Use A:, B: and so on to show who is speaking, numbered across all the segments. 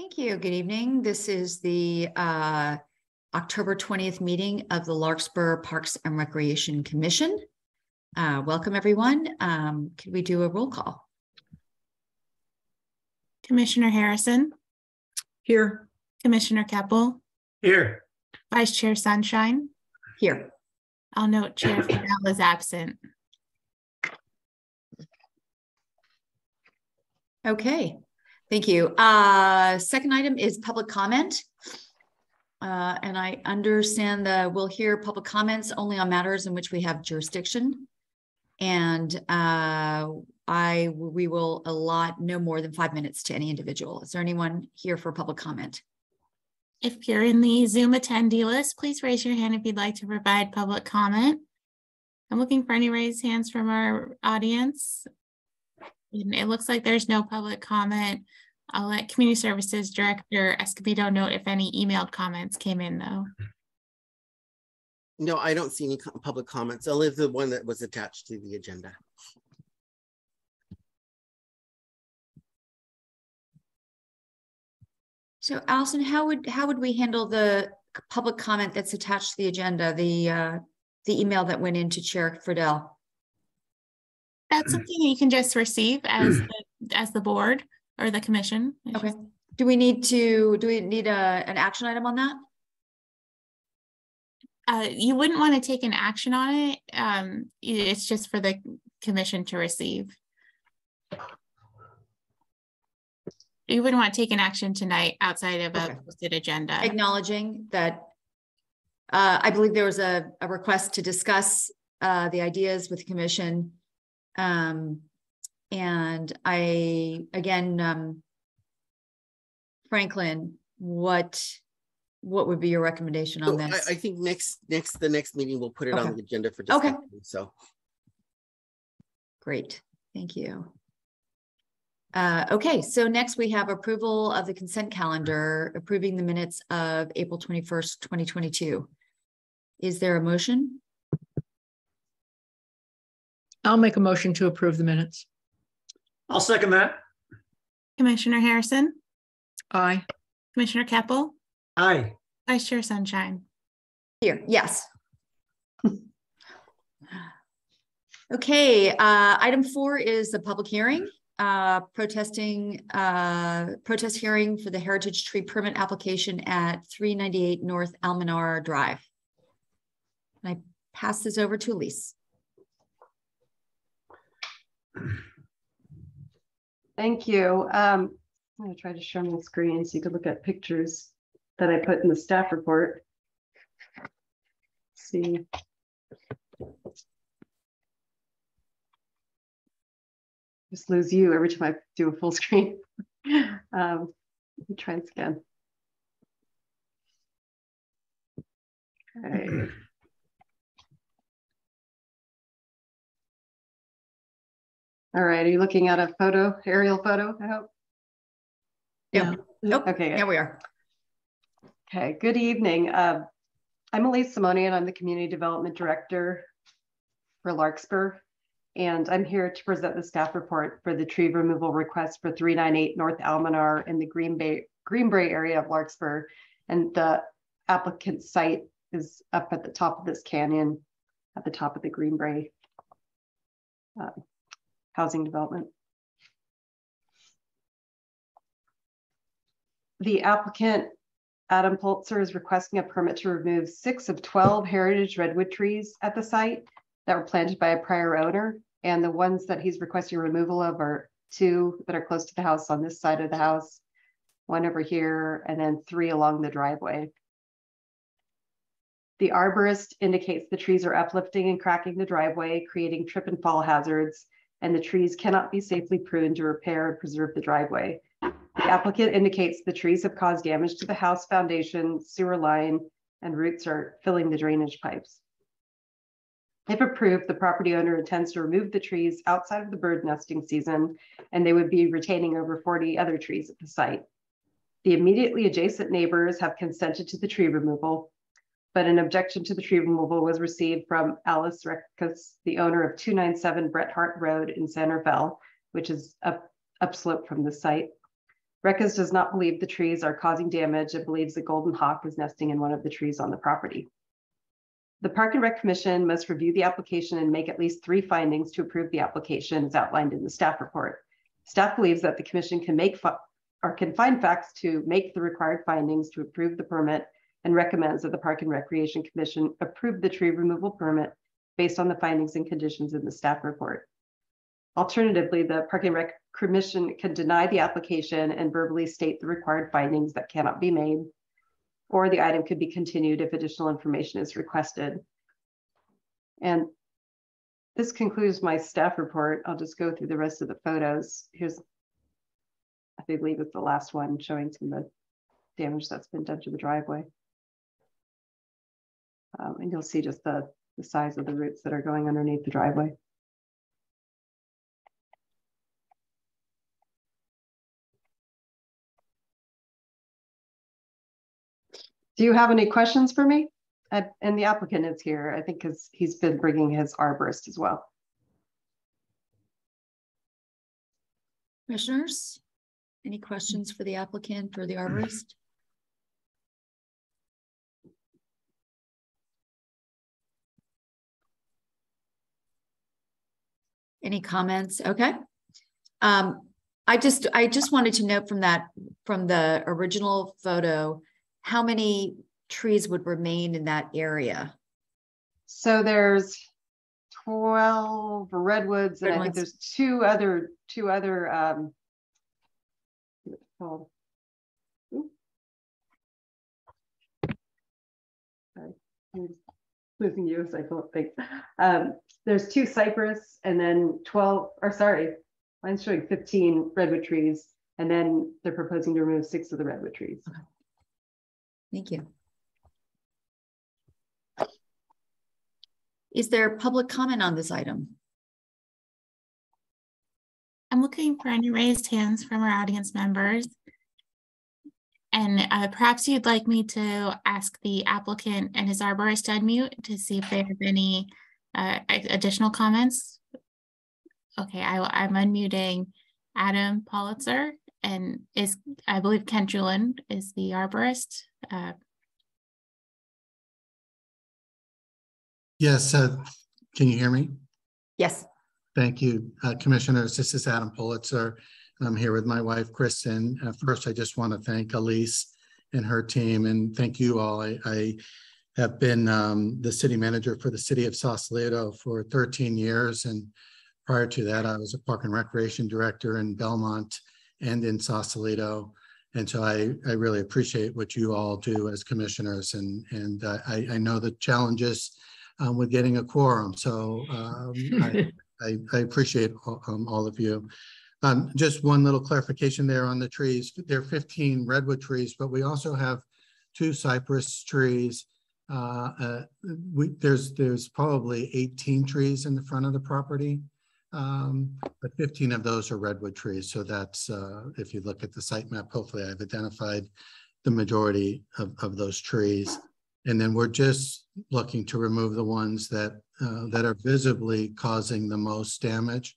A: Thank you. Good evening. This is the October 20th meeting of the Larkspur Parks and Recreation Commission. Welcome, everyone. Could we do a roll call?
B: Commissioner Harrison.
C: Here.
B: Commissioner Keppel.
C: Here.
B: Vice Chair Sunshine.
A: Here.
B: I'll note Chair Fidel is absent.
A: Okay. Thank you. Second item is public comment. And I understand that we'll hear public comments only on matters in which we have jurisdiction. And we will allot no more than 5 minutes to any individual. Is there anyone here for public comment?
B: If you're in the Zoom attendee list, please raise your hand if you'd like to provide public comment. I'm looking for any raised hands from our audience. It looks like there's no public comment. I'll let Community Services Director Escobedo note if any emailed comments came in, though.
D: No, I don't see any public comments. Only the one that was attached to the agenda.
A: So, Allison, how would we handle the public comment that's attached to the agenda, the email that went into Chair Friedel?
B: That's something you can just receive as the board or the commission.
A: Okay. Do we need an action item on that?
B: You wouldn't want to take an action on it. It's just for the commission to receive. You wouldn't want to take an action tonight outside of a posted agenda.
A: Acknowledging that I believe there was a request to discuss the ideas with the commission. And I, again, Franklin, what would be your recommendation on this?
D: I think the next meeting we'll put it on the agenda for discussion.
A: Okay.
D: So
A: great, thank you. Okay, so next we have approval of the consent calendar, approving the minutes of April 21st, 2022. Is there a motion?
C: I'll make a motion to approve the minutes.
E: I'll second that.
B: Commissioner Harrison.
C: Aye.
B: Commissioner Keppel.
E: Aye.
B: Vice Chair Sunshine.
A: Here, yes. Okay, item 4 is the public hearing, protest hearing for the heritage tree permit application at 398 North Almanar Drive. And I pass this over to Elise.
F: Thank you. I'm going to try to share my screen so you can look at pictures that I put in the staff report. Let's see. Just lose you every time I do a full screen. Let me try this again. Okay. All right, are you looking at a photo, aerial photo, I hope?
A: Yeah. Nope.
F: Okay.
A: Here we are.
F: Okay, good evening. I'm Elise Simone and I'm the Community Development Director for Larkspur. And I'm here to present the staff report for the tree removal request for 398 North Almanar in the Greenbrae area of Larkspur. And the applicant's site is up at the top of this canyon, at the top of the Greenbrae housing development. The applicant, Adam Pulitzer, is requesting a permit to remove 6 of 12 heritage redwood trees at the site that were planted by a prior owner. And the ones that he's requesting removal of are 2 that are close to the house on this side of the house, 1 over here, and then 3 along the driveway. The arborist indicates the trees are uplifting and cracking the driveway, creating trip and fall hazards, and the trees cannot be safely pruned to repair and preserve the driveway. The applicant indicates the trees have caused damage to the house foundation, sewer line, and roots are filling the drainage pipes. If approved, the property owner intends to remove the trees outside of the bird nesting season, and they would be retaining over 40 other trees at the site. The immediately adjacent neighbors have consented to the tree removal, but an objection to the tree removal was received from Alice Reckus, the owner of 297 Bret Hart Road in San Rafael, which is upslope from the site. Records does not believe the trees are causing damage and believes the golden hawk is nesting in one of the trees on the property. The Park and Rec Commission must review the application and make at least 3 findings to approve the application as outlined in the staff report. Staff believes that the commission can find facts to make the required findings to approve the permit and recommends that the Park and Recreation Commission approve the tree removal permit based on the findings and conditions in the staff report. Alternatively, the Park and Rec Commission can deny the application and verbally state the required findings that cannot be made, or the item could be continued if additional information is requested. And this concludes my staff report. I'll just go through the rest of the photos. Here's, I believe it's the last one, showing some of the damage that's been done to the driveway. And you'll see just the size of the roots that are going underneath the driveway. Do you have any questions for me? And the applicant is here, I think, because he's been bringing his arborist as well.
A: Commissioners, any questions for the applicant or the arborist? Any comments? Okay. I just wanted to note from the original photo, how many trees would remain in that area?
F: So there's 12 redwoods, and I think there's two other oh. Sorry, I'm just losing you, so I don't think. There's 2 cypress and then 12, or sorry, mine's showing 15 redwood trees, and then they're proposing to remove 6 of the redwood trees.
A: Okay. Thank you. Is there public comment on this item?
B: I'm looking for any raised hands from our audience members. And perhaps you'd like me to ask the applicant and his arborist to unmute to see if they have any additional comments. Okay, I'm unmuting Adam Politzer, and I believe Kent Julin is the arborist.
G: Yes, can you hear me?
A: Yes.
G: Thank you, Commissioners. This is Adam Politzer. I'm here with my wife, Kristen. First, I just want to thank Elise and her team, and thank you all. I have been the city manager for the city of Sausalito for 13 years, and prior to that, I was a park and recreation director in Belmont and in Sausalito. And so I really appreciate what you all do as commissioners, and I know the challenges with getting a quorum. So I appreciate all of you. Just one little clarification there on the trees. There are 15 redwood trees, but we also have 2 cypress trees. There's probably 18 trees in the front of the property, but 15 of those are redwood trees. So that's, if you look at the site map, hopefully I've identified the majority of those trees. And then we're just looking to remove the ones that are visibly causing the most damage.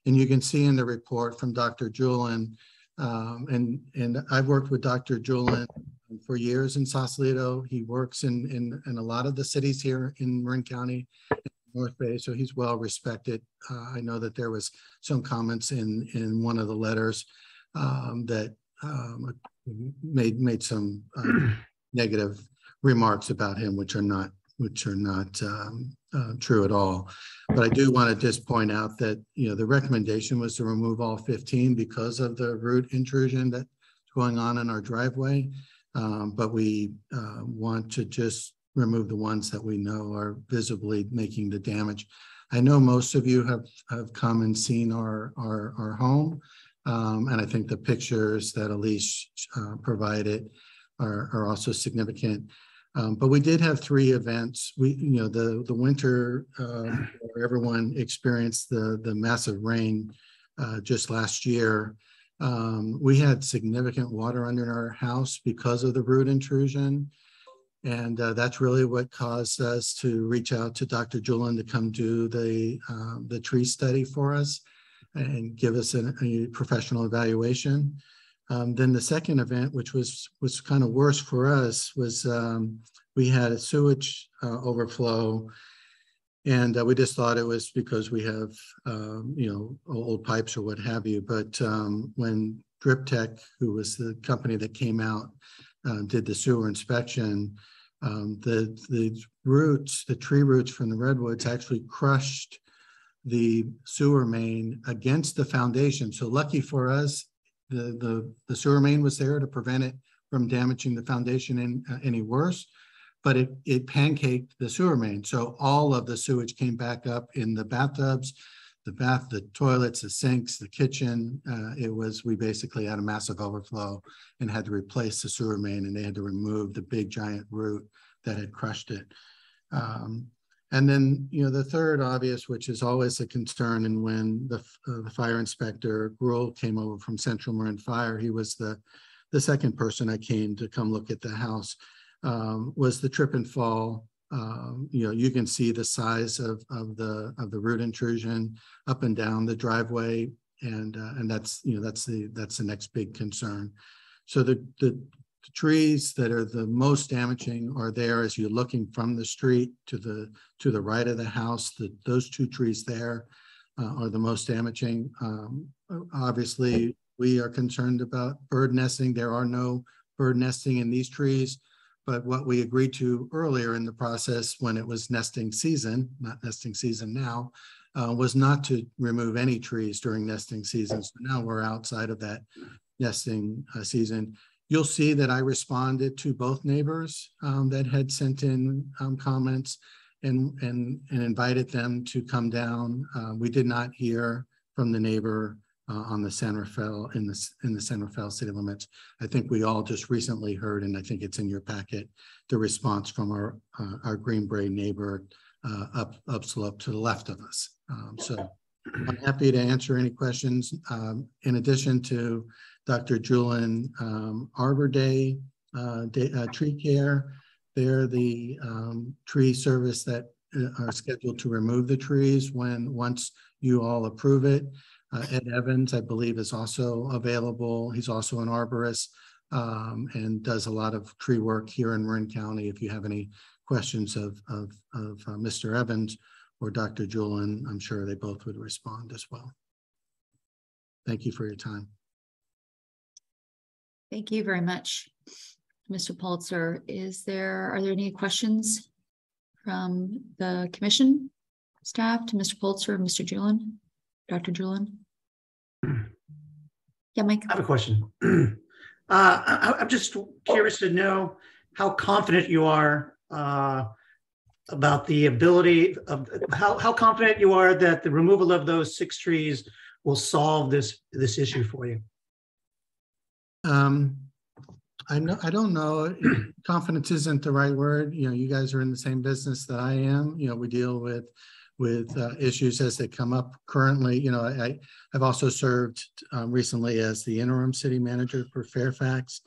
G: And you can see in the report from Dr. Julin, and I've worked with Dr. Julin for years in Sausalito. He works in a lot of the cities here in Marin County, North Bay, so he's well respected. I know that there was some comments in one of the letters that made some negative remarks about him, which are not true at all. But I do want to just point out that, you know, the recommendation was to remove all 15 because of the root intrusion that's going on in our driveway. But we want to just remove the ones that we know are visibly making the damage. I know most of you have come and seen our home. And I think the pictures that Elise provided are also significant. But we did have 3 events. The winter where everyone experienced the massive rain just last year. We had significant water under our house because of the root intrusion. And that's really what caused us to reach out to Dr. Julin to come do the tree study for us and give us a professional evaluation. Then the second event, which was kind of worse for us, was we had a sewage overflow, and we just thought it was because we have old pipes or what have you. But when Drip Tech, who was the company that came out, did the sewer inspection, the roots, the tree roots from the redwoods actually crushed the sewer main against the foundation. So lucky for us, the sewer main was there to prevent it from damaging the foundation any worse, but it pancaked the sewer main. So all of the sewage came back up in the bathtubs, the toilets, the sinks, the kitchen. We basically had a massive overflow and had to replace the sewer main, and they had to remove the big giant root that had crushed it. And then, the third obvious, which is always a concern, and when the fire inspector Gruhl came over from Central Marin Fire, he was the second person I came to come look at the house, was the trip and fall. You can see the size of the root intrusion up and down the driveway, and that's the next big concern. So the trees that are the most damaging are there as you're looking from the street to the right of the house. Those two trees there are the most damaging. Obviously, we are concerned about bird nesting. There are no bird nesting in these trees, but what we agreed to earlier in the process when it was nesting season, not nesting season now, was not to remove any trees during nesting season. So now we're outside of that nesting season. You'll see that I responded to both neighbors that had sent in comments and invited them to come down. We did not hear from the neighbor on the San Rafael, in the San Rafael city limits. I think we all just recently heard, and I think it's in your packet, the response from our Green Bray neighbor upslope to the left of us. So I'm happy to answer any questions. In addition to Dr. Julin, Arbor Day, Tree Care, they're the tree service that are scheduled to remove the trees once you all approve it. Ed Evans, I believe, is also available. He's also an arborist and does a lot of tree work here in Marin County. If you have any questions of Mr. Evans or Dr. Julin, I'm sure they both would respond as well. Thank you for your time.
A: Thank you very much, Mr. Pulitzer. Are there any questions from the commission staff to Mr. Pulitzer or Mr. Julin, Dr. Julin? Yeah, Mike.
E: I have a question. I'm just curious to know how confident you are about the ability of how confident you are that the removal of those 6 trees will solve this issue for you.
G: I don't know. Confidence isn't the right word. You guys are in the same business that I am. We deal with issues as they come up. Currently, I've also served recently as the interim city manager for Fairfax,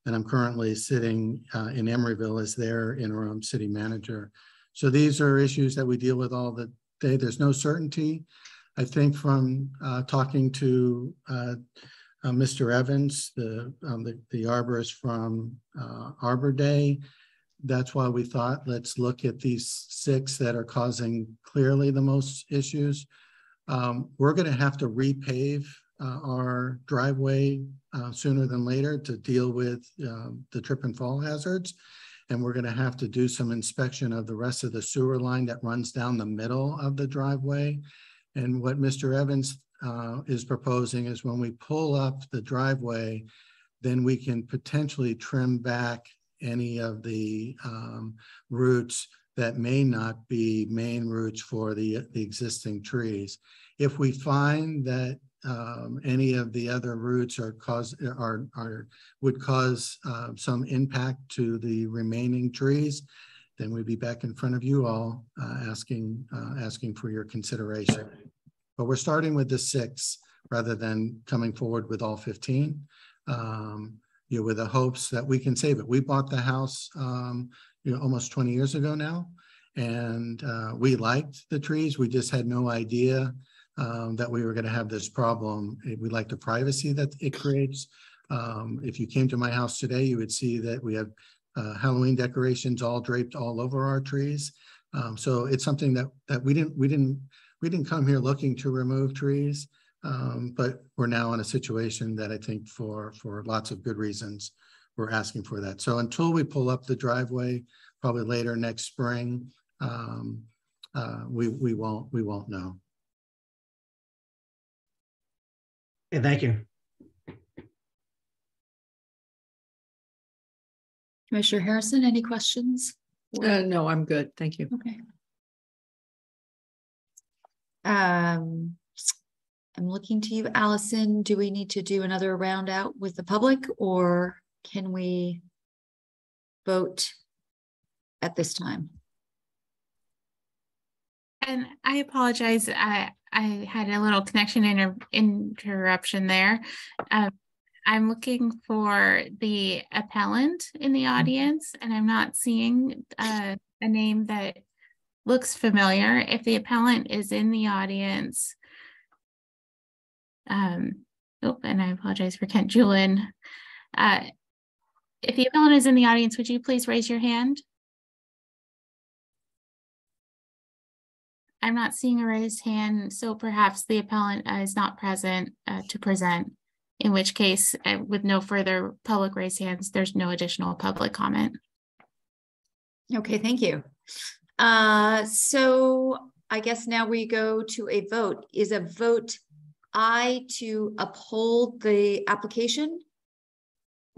G: and I'm currently sitting in Emeryville as their interim city manager. So these are issues that we deal with all the day. There's no certainty. I think from talking to Mr. Evans, the arborist from Arbor Day, that's why we thought, let's look at these 6 that are causing clearly the most issues. We're going to have to repave our driveway sooner than later to deal with the trip and fall hazards. And we're going to have to do some inspection of the rest of the sewer line that runs down the middle of the driveway. And what Mr. Evans is proposing is when we pull up the driveway, then we can potentially trim back any of the roots that may not be main roots for the existing trees. If we find that any of the other roots would cause some impact to the remaining trees, then we'd be back in front of you all asking for your consideration. But we're starting with the 6 rather than coming forward with all 15. With the hopes that we can save it. We bought the house, almost 20 years ago now, and we liked the trees. We just had no idea that we were going to have this problem. We like the privacy that it creates, If you came to my house today, you would see that we have Halloween decorations all draped all over our trees. So it's something that we didn't come here looking to remove trees, but we're now in a situation that I think for lots of good reasons, we're asking for that. So until we pull up the driveway, probably later next spring, we won't know.
E: Okay, thank you.
A: Commissioner Harrison, any questions?
C: No, I'm good. Thank you.
A: Okay. I'm looking to you, Allison. Do we need to do another round out with the public, or can we vote at this time?
B: And I apologize. I had a little connection interruption there. I'm looking for the appellant in the audience, and I'm not seeing a name that looks familiar. If the appellant is in the audience, and I apologize for Kent Julin. If the appellant is in the audience, would you please raise your hand? I'm not seeing a raised hand, so perhaps the appellant is not present to present, in which case, with no further public raised hands, there's no additional public comment.
A: Okay, thank you. So I guess now we go to a vote. Is a vote aye to uphold the application,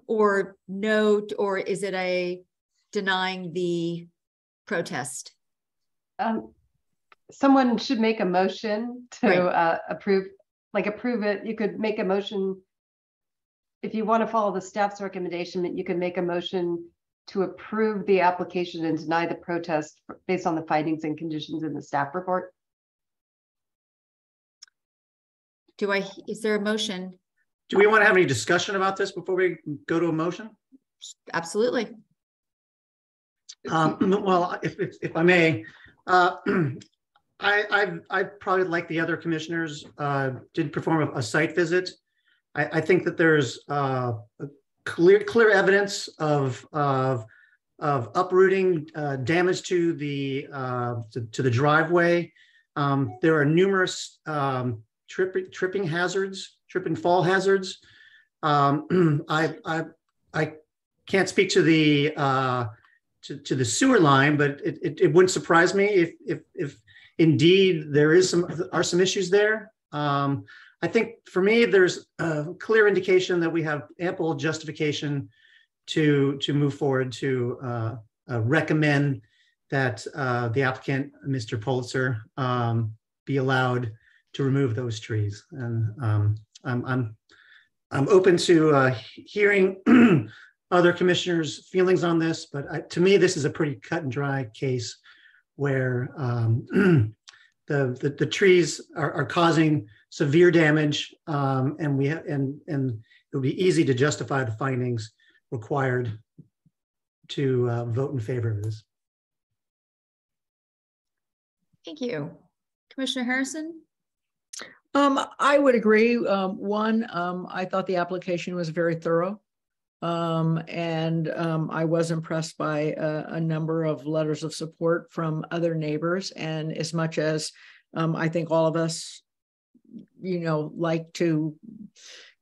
A: or no, or is it a denying the protest?
F: Someone should make a motion to
A: Right.
F: approve it. You could make a motion if you want to follow the staff's recommendation, that you can make a motion to approve the application and deny the protest based on the findings and conditions in the staff report.
A: Is there a motion?
E: Do we want to have any discussion about this before we go to a motion?
A: Absolutely.
E: Well, if I may, I probably, like the other commissioners, did perform a site visit. I think that there's clear evidence of uprooting, damage to the driveway. There are numerous tripping hazards, trip and fall hazards. I can't speak to the sewer line, but it wouldn't surprise me if indeed there is some issues there. I think for me, there's a clear indication that we have ample justification to move forward to recommend that the applicant, Mr. Pulitzer, be allowed to remove those trees. And I'm open to hearing other commissioners' feelings on this, but to me, this is a pretty cut and dry case where the trees are causing severe damage, and it would be easy to justify the findings required to vote in favor of this.
A: Thank you. Commissioner Harrison?
C: I would agree. I thought the application was very thorough. And I was impressed by a number of letters of support from other neighbors. And as much as I think all of us, like to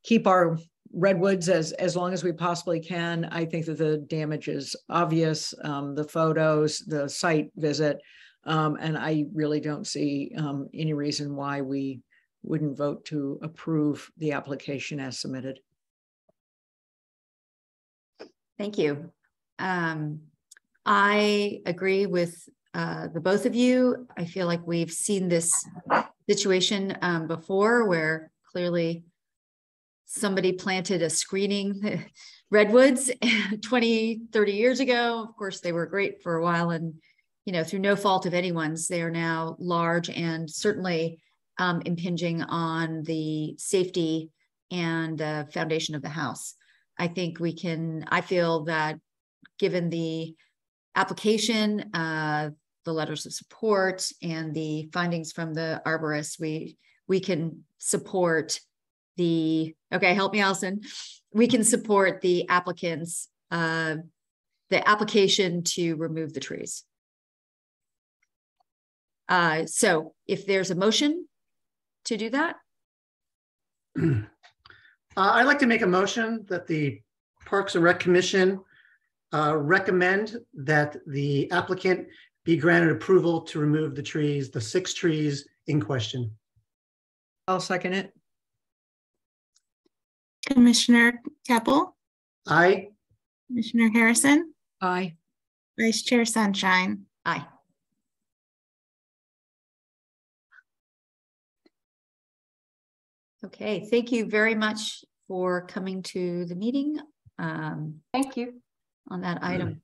C: keep our redwoods as long as we possibly can, I think that the damage is obvious, the photos, the site visit, and I really don't see any reason why we wouldn't vote to approve the application as submitted.
A: Thank you. I agree with the both of you. I feel like we've seen this situation before, where clearly somebody planted a screening redwoods 20, 30 years ago. Of course, they were great for a while, and through no fault of anyone's, they are now large and certainly impinging on the safety and foundation of the house. I think I feel that given the application, the letters of support, and the findings from the arborist, we can support okay, help me, Allison. We can support the applicants, the application to remove the trees. So if there's a motion to do that.
E: I'd like to make a motion that the Parks and Rec Commission recommend that the applicant be granted approval to remove the trees, the 6 trees in question.
C: I'll second it.
B: Commissioner Keppel,
E: Aye.
B: Commissioner Harrison,
C: Aye.
B: Vice Chair Sunshine.
A: Aye. Okay, thank you very much for coming to the meeting.
F: Thank you.
A: On that item.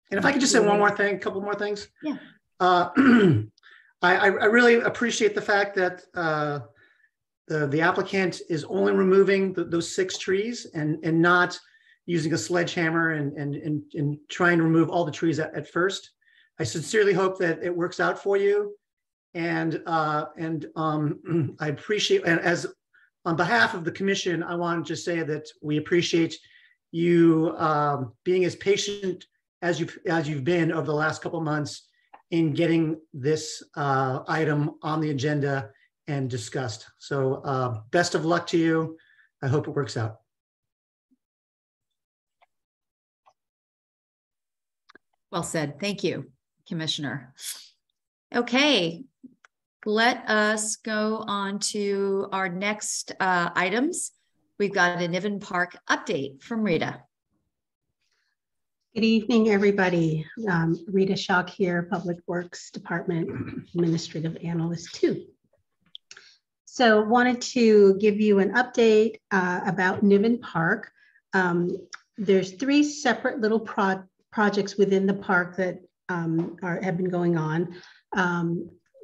E: And if I could just say one more thing, a couple more things.
A: Yeah.
E: I really appreciate the fact that the applicant is only removing those 6 trees and not using a sledgehammer and trying to remove all the trees at first. I sincerely hope that it works out for you. And I appreciate, and as on behalf of the commission, I want to just say that we appreciate you being as patient as you've been over the last couple of months in getting this item on the agenda and discussed. So best of luck to you. I hope it works out.
A: Well said. Thank you, Commissioner. Okay, let us go on to our next items. We've got a Niven Park update from Rita.
H: Good evening, everybody. Rita Schock here, Public Works Department Administrative Analyst 2. So wanted to give you an update about Niven Park. There's 3 separate little projects within the park that have been going on.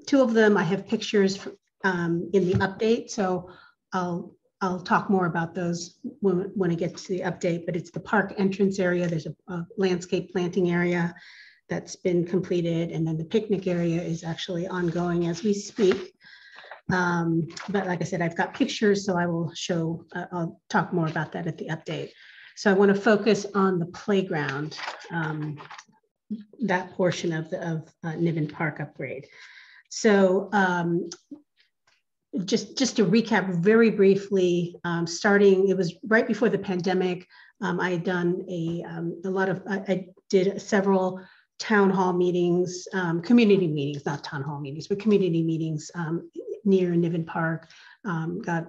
H: 2 of them I have pictures in the update, so I'll talk more about those when I get to the update, but it's the park entrance area. There's a landscape planting area that's been completed, and then the picnic area is actually ongoing as we speak. But like I said, I've got pictures, so I will show, I'll talk more about that at the update. So I want to focus on the playground, that portion of Niven Park upgrade. So just to recap very briefly, it was right before the pandemic. I had done I did several town hall meetings, community meetings, not town hall meetings, but community meetings near Niven Park. Got,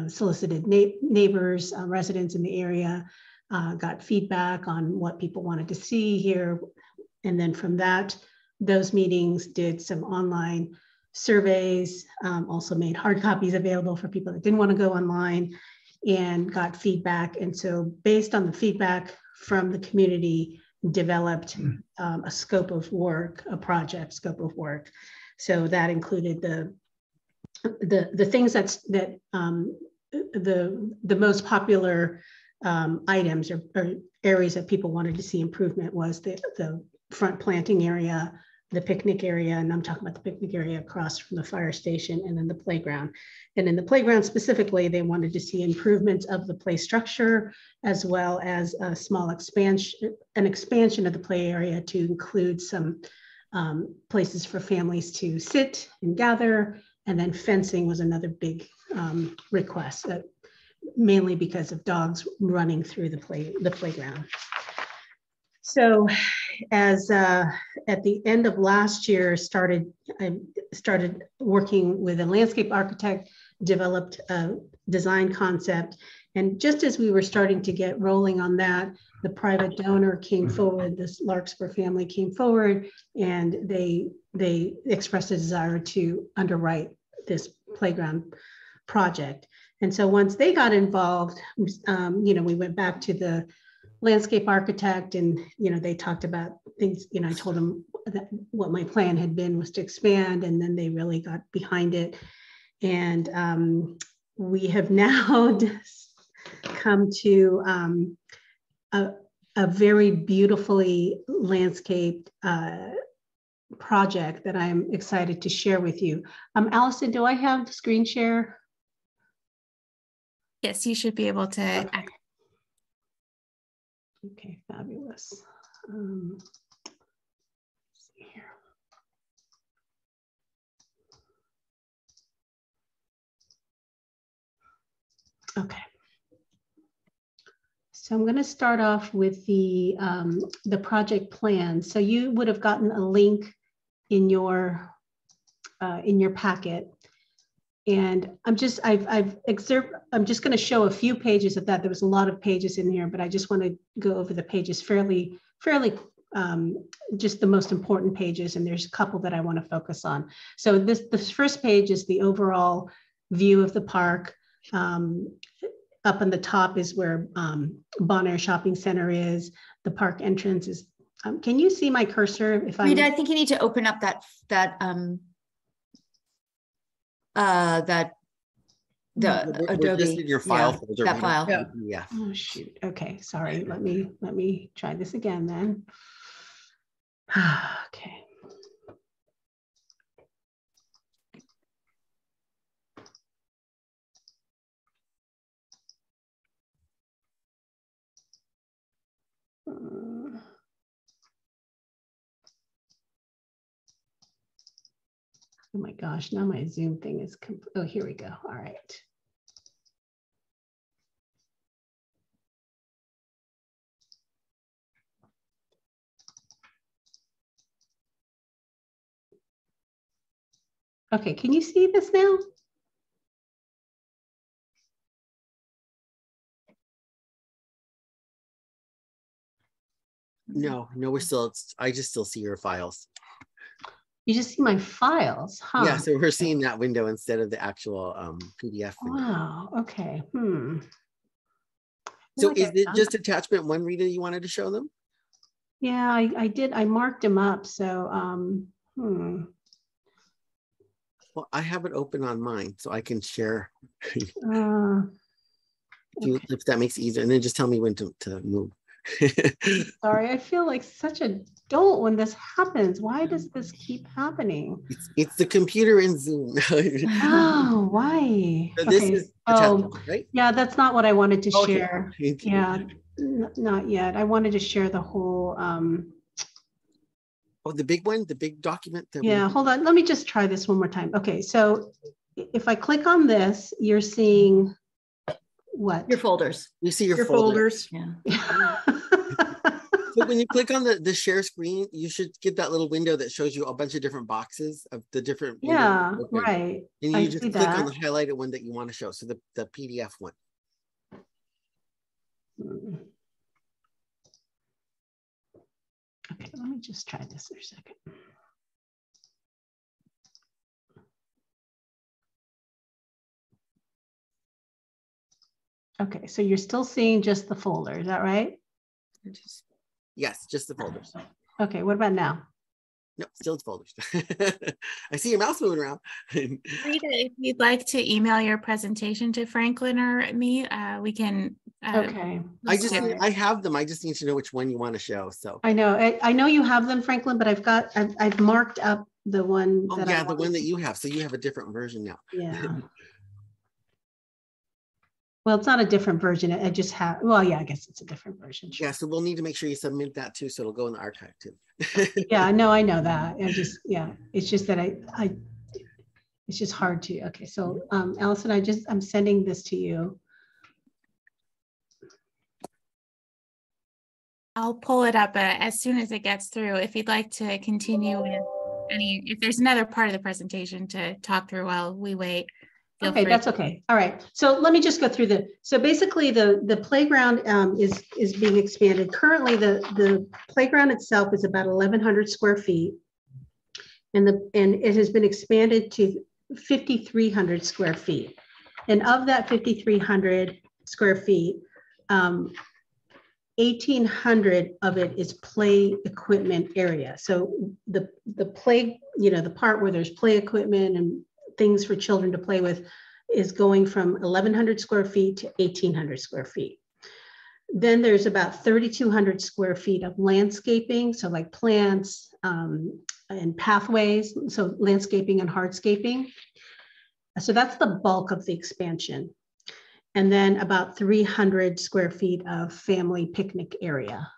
H: solicited neighbors, residents in the area, got feedback on what people wanted to see here. And then from those meetings did some online surveys, also made hard copies available for people that didn't want to go online, and got feedback. And so based on the feedback from the community, developed a scope of work, a project scope of work. So that included the things the most popular items or areas that people wanted to see improvement was the front planting area, the picnic area, and I'm talking about the picnic area across from the fire station, and then the playground. And in the playground specifically, they wanted to see improvements of the play structure, as well as a small expansion of the play area to include some places for families to sit and gather. And then fencing was another big request, mainly because of dogs running through the playground. So as at the end of last year, I started working with a landscape architect, developed a design concept. And just as we were starting to get rolling on that, the private donor came forward, this Larkspur family came forward, and they expressed a desire to underwrite this playground project. And so once they got involved, we went back to the landscape architect, and they talked about things. I told them that what my plan had been was to expand, and then they really got behind it. And we have now come to a very beautifully landscaped project that I'm excited to share with you. Allison, do I have screen share?
B: Yes, you should be able to.
H: Okay, fabulous. Let's see here. Okay. So I'm going to start off with the project plan. So you would have gotten a link in your packet, and I'm just going to show a few pages of that. There was a lot of pages in here, but I just want to go over the pages fairly just the most important pages, and there's a couple that I want to focus on. So this first page is the overall view of the park. Up on the top is where Bon Air Shopping Center is. The park entrance is. Can you see my cursor? If
A: Rita, I think you need to open up the Adobe.
D: Just in your file folder.
A: That file.
C: Yeah.
D: Yeah.
H: Oh shoot. Okay, sorry. Let me try this again then. Okay. Oh my gosh, now my Zoom thing is, oh, here we go. All right. Okay, can you see this now?
D: No, we're still, I just still see your files.
H: You just see my files, huh?
D: Yeah, so we're seeing that window instead of the actual PDF window.
H: Wow, okay.
D: So is it just attachment one, Rita, you wanted to show them?
H: Yeah, I did. I marked them up. So,
D: Well, I have it open on mine, so I can share. If that makes it easier, and then just tell me when to move.
H: Sorry, I feel like such a dolt when this happens. Why does this keep happening?
D: It's the computer in Zoom.
H: Oh, why?
D: So this is attachment, right?
H: Yeah, that's not what I wanted to share. Yeah, not yet. I wanted to share the whole.
D: Oh, the big one, the big document.
H: Yeah, hold on. Let me just try this one more time. Okay, so if I click on this, you're seeing what?
A: Your folders.
D: You see your
C: folders.
A: Yeah.
D: So when you click on the share screen, you should get that little window that shows you a bunch of different boxes of the different.
H: Yeah, right.
D: And you just click on the highlighted one that you want to show. So the PDF one.
H: Okay, let me just try this for a second. Okay, so you're still seeing just the folder, is that right?
D: Yes, just the folders.
H: Okay, what about now?
D: No, still the folders. I see your mouse moving around.
B: Rita, if you'd like to email your presentation to Franklin or me, we can.
H: Okay.
D: I have them. I just need to know which one you want to show. So
H: I know you have them, Franklin, but I've marked up the one.
D: Oh, yeah, the one that you have. So you have a different version now.
H: Yeah. Well, it's not a different version. I just have, well, yeah, I guess it's a different version.
D: Yeah, so we'll need to make sure you submit that too, so it'll go in the archive too.
H: Yeah, no, I know that. It's just that it's just hard to, okay. So Allison, I'm sending this to you.
B: I'll pull it up as soon as it gets through. If you'd like to continue with if there's another part of the presentation to talk through while we wait.
H: Okay, that's okay. All right. So let me just go through so basically the playground is being expanded. Currently the playground itself is about 1,100 square feet. And it has been expanded to 5,300 square feet. And of that 5,300 square feet, 1,800 of it is play equipment area. So the play, the part where there's play equipment and things for children to play with is going from 1,100 square feet to 1,800 square feet. Then there's about 3,200 square feet of landscaping. So like plants and pathways. So landscaping and hardscaping. So that's the bulk of the expansion. and then about 300 square feet of family picnic area.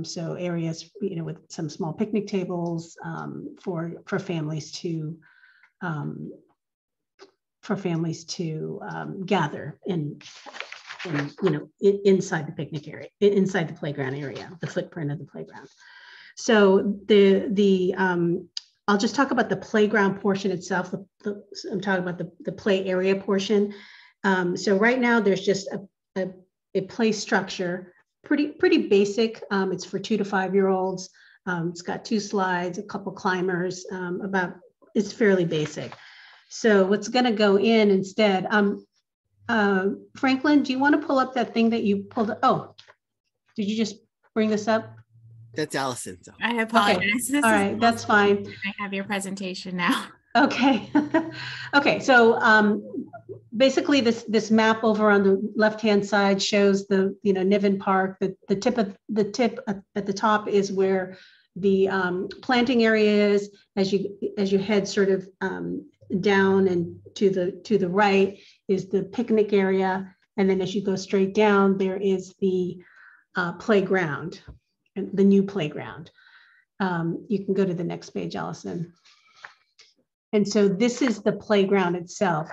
H: So areas, with some small picnic tables for families to gather inside the picnic area, inside the playground area, the footprint of the playground. So I'll just talk about the playground portion itself. I'm talking about the play area portion. So right now there's just a play structure, pretty basic. It's for 2 to 5 year olds. It's got 2 slides, a couple climbers. It's fairly basic. So what's going to go in instead? Franklin, do you want to pull up that thing that you pulled? Oh, did you just bring this up?
D: That's Allison. So.
B: I apologize.
H: Okay. All right, that's fine.
B: I have your presentation now.
H: Okay. Okay. So basically, this map over on the left-hand side shows the Niven Park. The tip at the top is where the planting area is. As you head sort of down and to the right is the picnic area, and then as you go straight down, there is the playground, the new playground. You can go to the next page, Allison. And so this is the playground itself.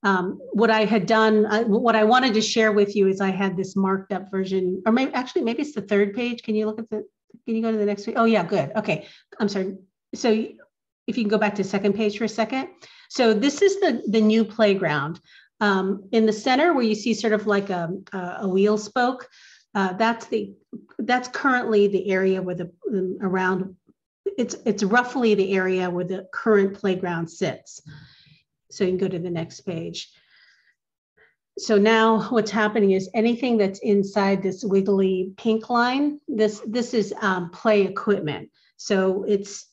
H: What I had done, what I wanted to share with you is I had this marked up version, or maybe it's the 3rd page. Can you look at can you go to the next page? Oh yeah, good. Okay, I'm sorry. So if you can go back to the 2nd page for a second. So this is the new playground. In the center where you see sort of like a wheel spoke, that's currently the area where it's roughly the area where the current playground sits. So you can go to the next page. So now what's happening is anything that's inside this wiggly pink line, this is play equipment. So this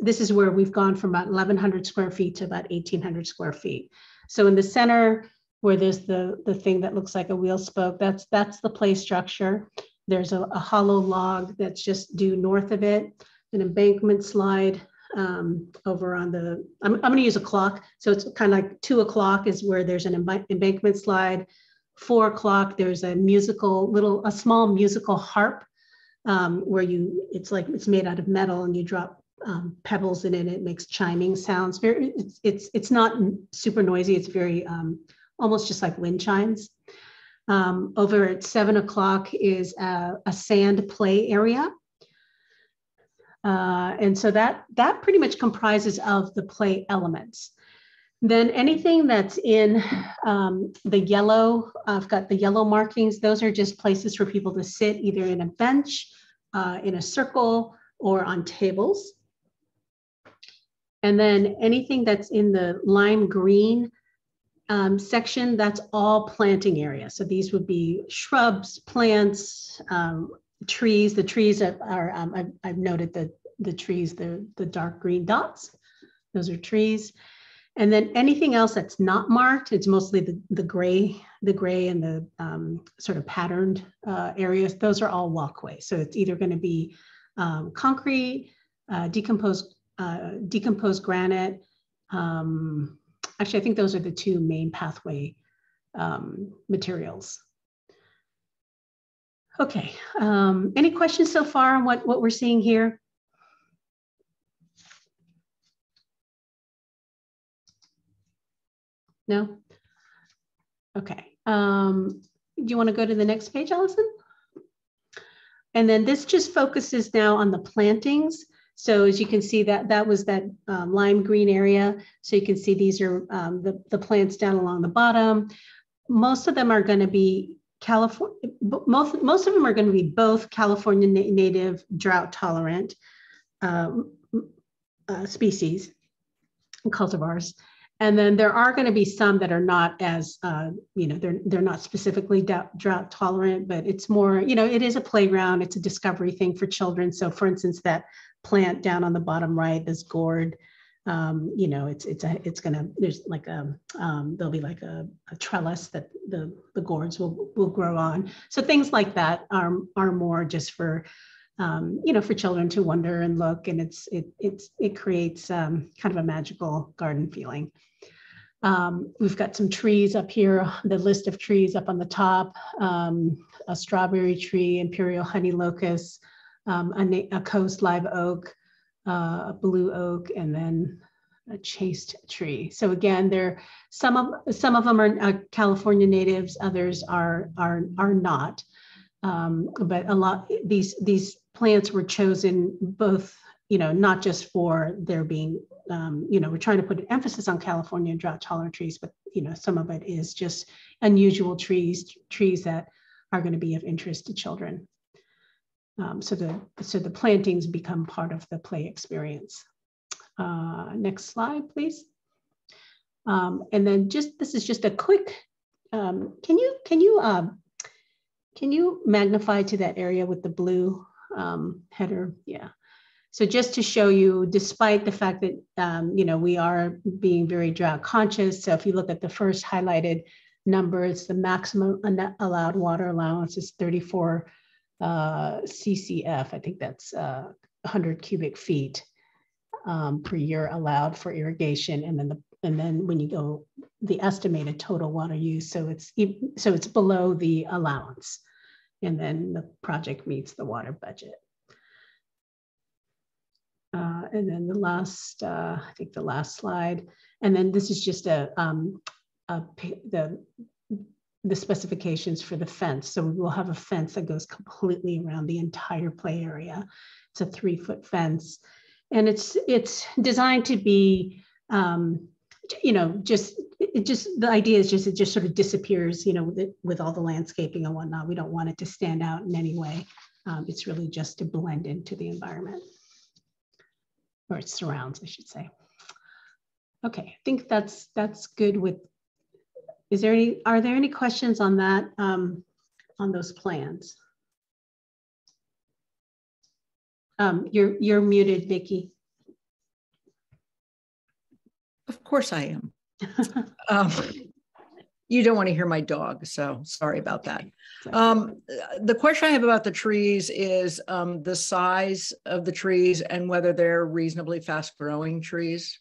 H: is where we've gone from about 1,100 square feet to about 1,800 square feet. So in the center where there's the thing that looks like a wheel spoke, that's the play structure. There's a hollow log that's just due north of it, an embankment slide over on the, I'm going to use a clock. So it's kind of like 2 o'clock is where there's an embankment slide. 4 o'clock, there's a small musical harp where it's made out of metal and you drop pebbles in it. It makes chiming sounds. It's not super noisy. It's very almost just like wind chimes. Over at 7 o'clock is a sand play area. And so that pretty much comprises of the play elements. Then anything that's in the yellow, I've got the yellow markings. Those are just places for people to sit either in a bench, in a circle, or on tables. And then anything that's in the lime green section, that's all planting area. So these would be shrubs, plants, trees. The trees are I've noted the trees, the dark green dots, those are trees. And then anything else that's not marked, it's mostly the gray and the sort of patterned areas. Those are all walkways. So it's either going to be concrete, decomposed granite. Actually, I think those are the 2 main pathway materials. Okay. Any questions so far on what we're seeing here? No? Okay. Do you want to go to the next page, Allison? And then this just focuses now on the plantings. So as you can see, that was that lime green area. So you can see these are the plants down along the bottom. Most of them are going to be California. Most of them are going to be both California native, drought tolerant species, cultivars. And then there are going to be some that are not as, they're not specifically drought tolerant, but it's more, it is a playground. It's a discovery thing for children. So for instance, that plant down on the bottom right, this gourd, it's gonna, there's like there'll be like a trellis that the gourds will grow on. So things like that are more just for, for children to wonder and look, and it creates kind of a magical garden feeling. We've got some trees up here, the list of trees up on the top, a strawberry tree, imperial honey locust, a coast live oak, a blue oak, and then a chaste tree. So again, some of them are California natives, others are not. But a lot these plants were chosen both, not just for their being, we're trying to put an emphasis on California drought tolerant trees, but some of it is just unusual trees that are going to be of interest to children. So the plantings become part of the play experience. Next slide, please. And then this is just a quick. Can you magnify to that area with the blue header? Yeah. So just to show you, despite the fact that we are being very drought conscious. So if you look at the first highlighted number, it's the maximum allowed water allowance is 34 CCF. I think that's 100 cubic feet per year allowed for irrigation, and then when you go the estimated total water use, so it's below the allowance, and then the project meets the water budget. And then the last, I think the last slide, and then this is just the specifications for the fence. So we'll have a fence that goes completely around the entire play area. It's a 3-foot fence, and it's designed to be, just the idea is it just sort of disappears, with all the landscaping and whatnot. We don't want it to stand out in any way. It's really just to blend into the environment, or its surrounds, I should say. Okay, I think that's good. Are there any questions on that, on those plans? You're muted, Vicki.
C: Of course I am. You don't want to hear my dog, so sorry about that. The question I have about the trees is the size of the trees and whether they're reasonably fast growing trees.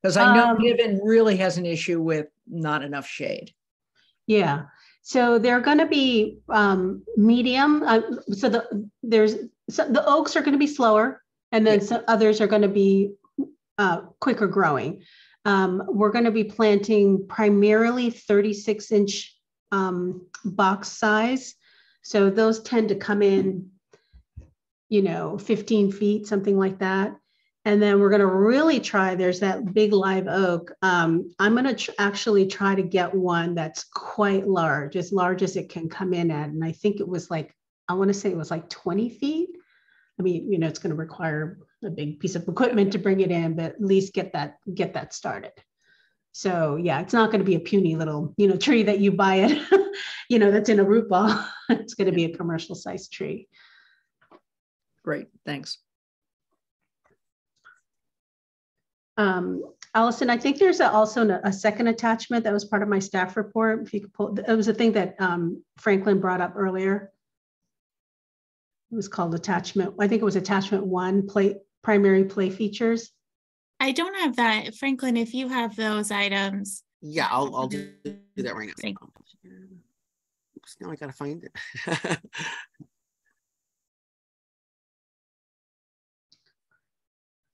C: Because I know Given really has an issue with not enough shade.
H: Yeah, so they're going to be medium. The oaks are going to be slower, and then some others are going to be quicker growing. We're going to be planting primarily 36-inch box size. So those tend to come in, 15 feet, something like that. And then we're going to really try, there's that big live oak. I'm going to actually try to get one that's quite large as it can come in at. And I think it was I want to say it was 20 feet. I mean, it's going to require a big piece of equipment to bring it in, but at least get that started. So yeah, it's not going to be a puny little, tree that you buy it, that's in a root ball. It's going to be a commercial sized tree.
C: Great, thanks.
H: Allison, I think there's also a second attachment that was part of my staff report. If you could pull, it was a thing that Franklin brought up earlier. It was called attachment. I think it was attachment 1, primary play features.
B: I don't have that. Franklin, if you have those items.
D: Yeah, I'll do that right now. Oops, now I gotta find it.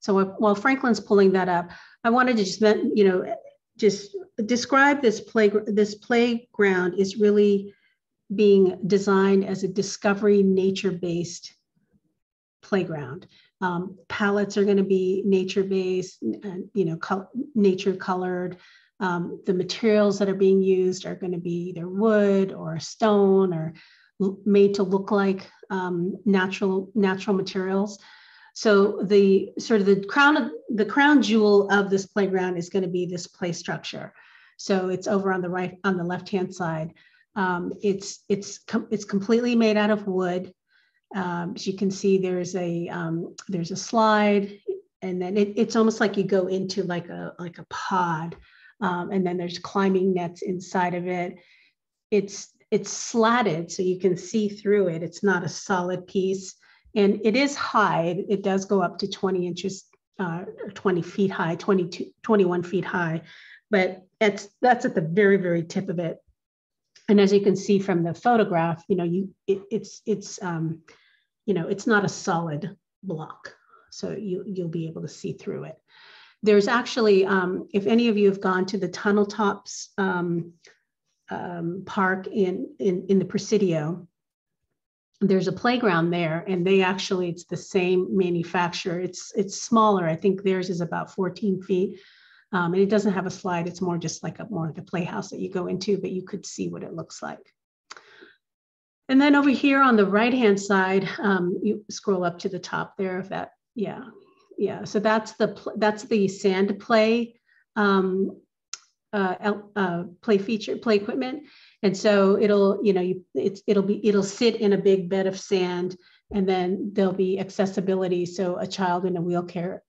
H: So while Franklin's pulling that up, I wanted to just describe this playground is really being designed as a discovery nature-based playground. Palettes are going to be nature-based, nature colored. The materials that are being used are going to be either wood or stone or made to look like natural materials. So the crown jewel of this playground is going to be this play structure. So it's over on the left-hand side. It's completely made out of wood. As you can see, there's a slide, and then it's almost like you go into like a pod, and then there's climbing nets inside of it. It's slatted, so you can see through it. It's not a solid piece. And it is high. It does go up to 20 inches, 20 feet high, 21 feet high. But that's at the very, very tip of it. And as you can see from the photograph, it's not a solid block. So you'll be able to see through it. There's actually, if any of you have gone to the Tunnel Tops park in the Presidio, there's a playground there, and it's the same manufacturer. It's smaller. I think theirs is about 14 feet. And it doesn't have a slide. It's more just like a playhouse that you go into, but you could see what it looks like. And then over here on the right-hand side, you scroll up to the top there. So that's the sand play play equipment. And so it'll sit in a big bed of sand, and then there'll be accessibility. So a child in a wheelchair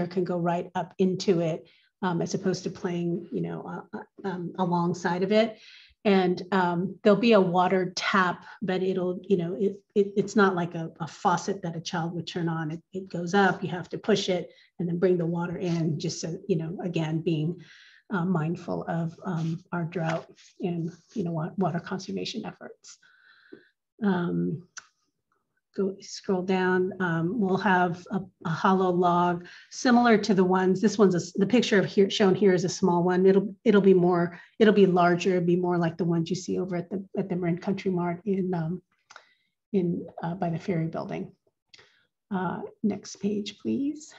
H: can go right up into it, as opposed to playing, alongside of it. And there'll be a water tap, but it's not like a faucet that a child would turn on. It goes up, you have to push it and then bring the water in, just so, again, being mindful of our drought and, water conservation efforts. Scroll down, we'll have a hollow log similar to the ones, the picture shown here is a small one. It'll be larger, it'll be more like the ones you see over at the Marin Country Mart by the Ferry Building. Next page, please.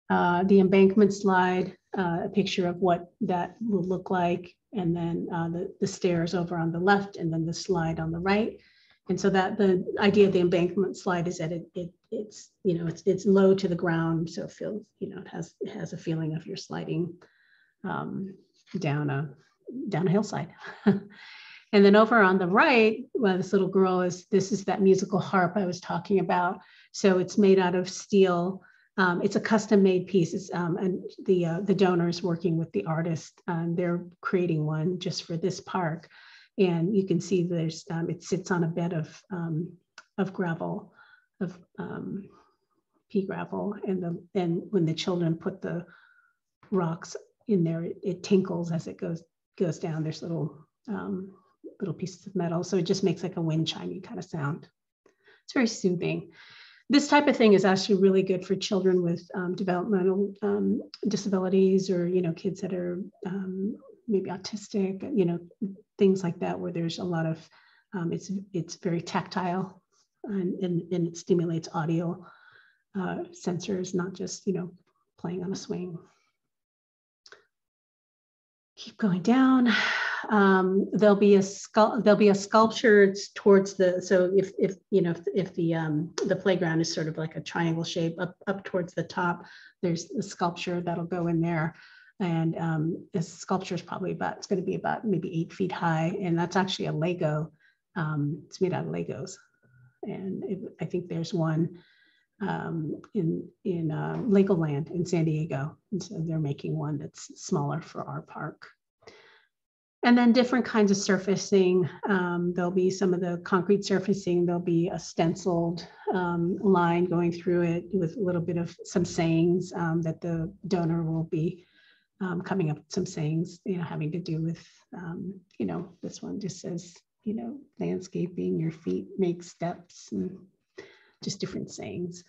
H: The embankment slide, a picture of what that will look like, and then the stairs over on the left, and then the slide on the right. And so that the idea of the embankment slide is that it's low to the ground, so it feels, it has a feeling of you're sliding down a hillside. And then over on the right, well, this little girl this is that musical harp I was talking about. So it's made out of steel. It's a custom-made piece. It's, and the donor is working with the artist. They're creating one just for this park. And you can see there's it sits on a bed of gravel, of pea gravel, and when the children put the rocks in there, it tinkles as it goes down. There's little pieces of metal, so it just makes like a wind chimey kind of sound. It's very soothing. This type of thing is actually really good for children with developmental disabilities, or kids that are maybe autistic, things like that, where there's a lot of, it's very tactile, and it stimulates audio sensors, not just, playing on a swing. Keep going down. There'll be a sculpture. It's towards the, so if the playground is sort of like a triangle shape up towards the top, there's a sculpture that'll go in there. And this sculpture is probably it's going to be about maybe 8 feet high. And that's actually a Lego. It's made out of Legos. And I think there's one in Legoland in San Diego. And so they're making one that's smaller for our park. And then different kinds of surfacing. There'll be some of the concrete surfacing. There'll be a stenciled line going through it with a little bit of some sayings that the donor will be coming up with some sayings, having to do with, this one just says, landscaping, your feet make steps, and just different sayings.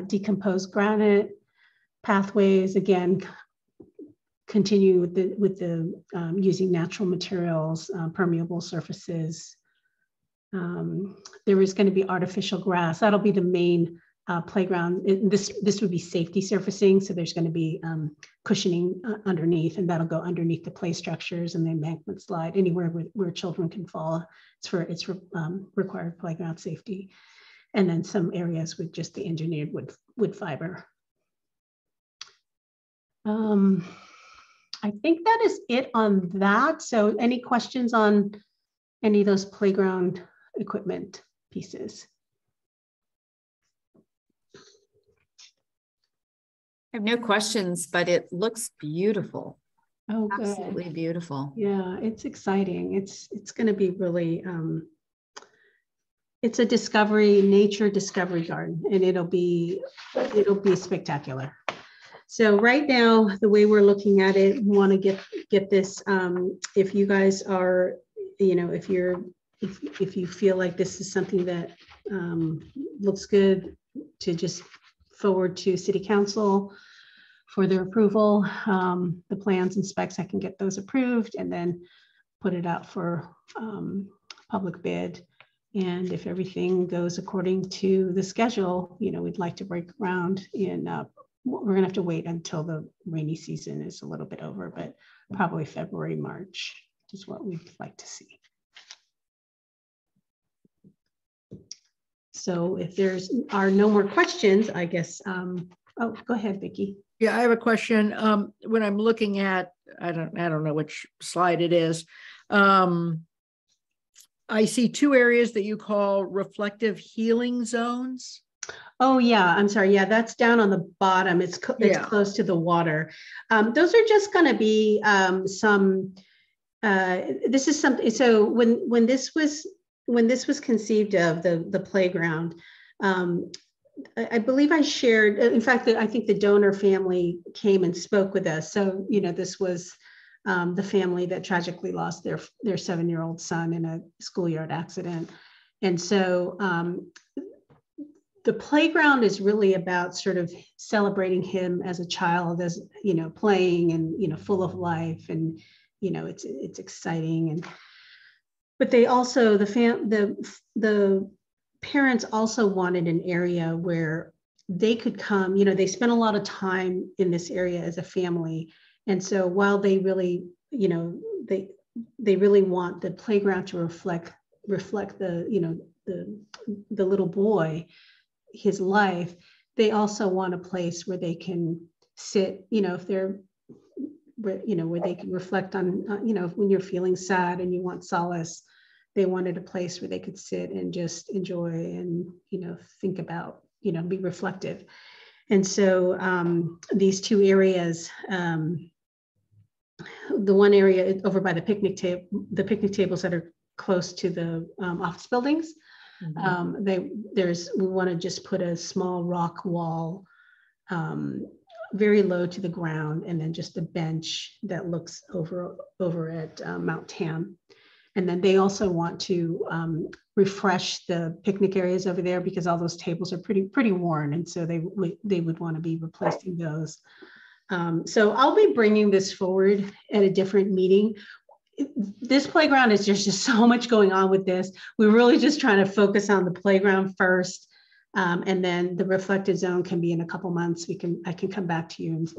H: Decomposed granite, pathways, again, continue with the using natural materials, permeable surfaces. There is going to be artificial grass. That'll be the main playground. This would be safety surfacing. So there's going to be cushioning underneath, and that'll go underneath the play structures and the embankment slide, anywhere where children can fall. It's for required playground safety. And then some areas with just the engineered wood fiber. I think that is it on that. So any questions on any of those playground equipment pieces?
A: I have no questions, but it looks beautiful.
H: Oh, good.
A: Absolutely beautiful.
H: Yeah, it's exciting. It's going to be really, it's a nature discovery garden, and it'll be spectacular. So right now, the way we're looking at it, we want to get this. If you guys are, if you feel like this is something that looks good to just forward to City Council for their approval, the plans and specs, I can get those approved and then put it out for public bid. And if everything goes according to the schedule, we'd like to break ground in. We're gonna have to wait until the rainy season is a little bit over, but probably February, March is what we'd like to see. So if are no more questions, I guess, oh, go ahead, Vicki.
C: Yeah, I have a question. When I'm looking at, I don't know which slide it is. I see two areas that you call reflective healing zones.
H: Oh yeah, I'm sorry. Yeah, that's down on the bottom. It's close to the water. Those are just going to be some. This is something. So when this was conceived of, the playground, I believe I shared. In fact, I think the donor family came and spoke with us. So this was the family that tragically lost their 7-year-old son in a schoolyard accident, and so. The playground is really about sort of celebrating him as a child, as playing and full of life, and it's exciting. But they also the parents also wanted an area where they could come. They spent a lot of time in this area as a family, and so while they really they really want the playground to reflect the the little boy, his life, they also want a place where they can sit, if they're, where they can reflect on, when you're feeling sad and you want solace, they wanted a place where they could sit and just enjoy and, think about, be reflective. And so these two areas, the one area over by the picnic tables that are close to the office buildings, we want to just put a small rock wall very low to the ground, and then just a bench that looks over at Mount Tam. And then they also want to refresh the picnic areas over there, because all those tables are pretty worn, and so they would want to be replacing those. So I'll be bringing this forward at a different meeting. This playground is just so much going on with this. We're really just trying to focus on the playground first, and then the reflective zone can be in a couple months. I can come back to you, and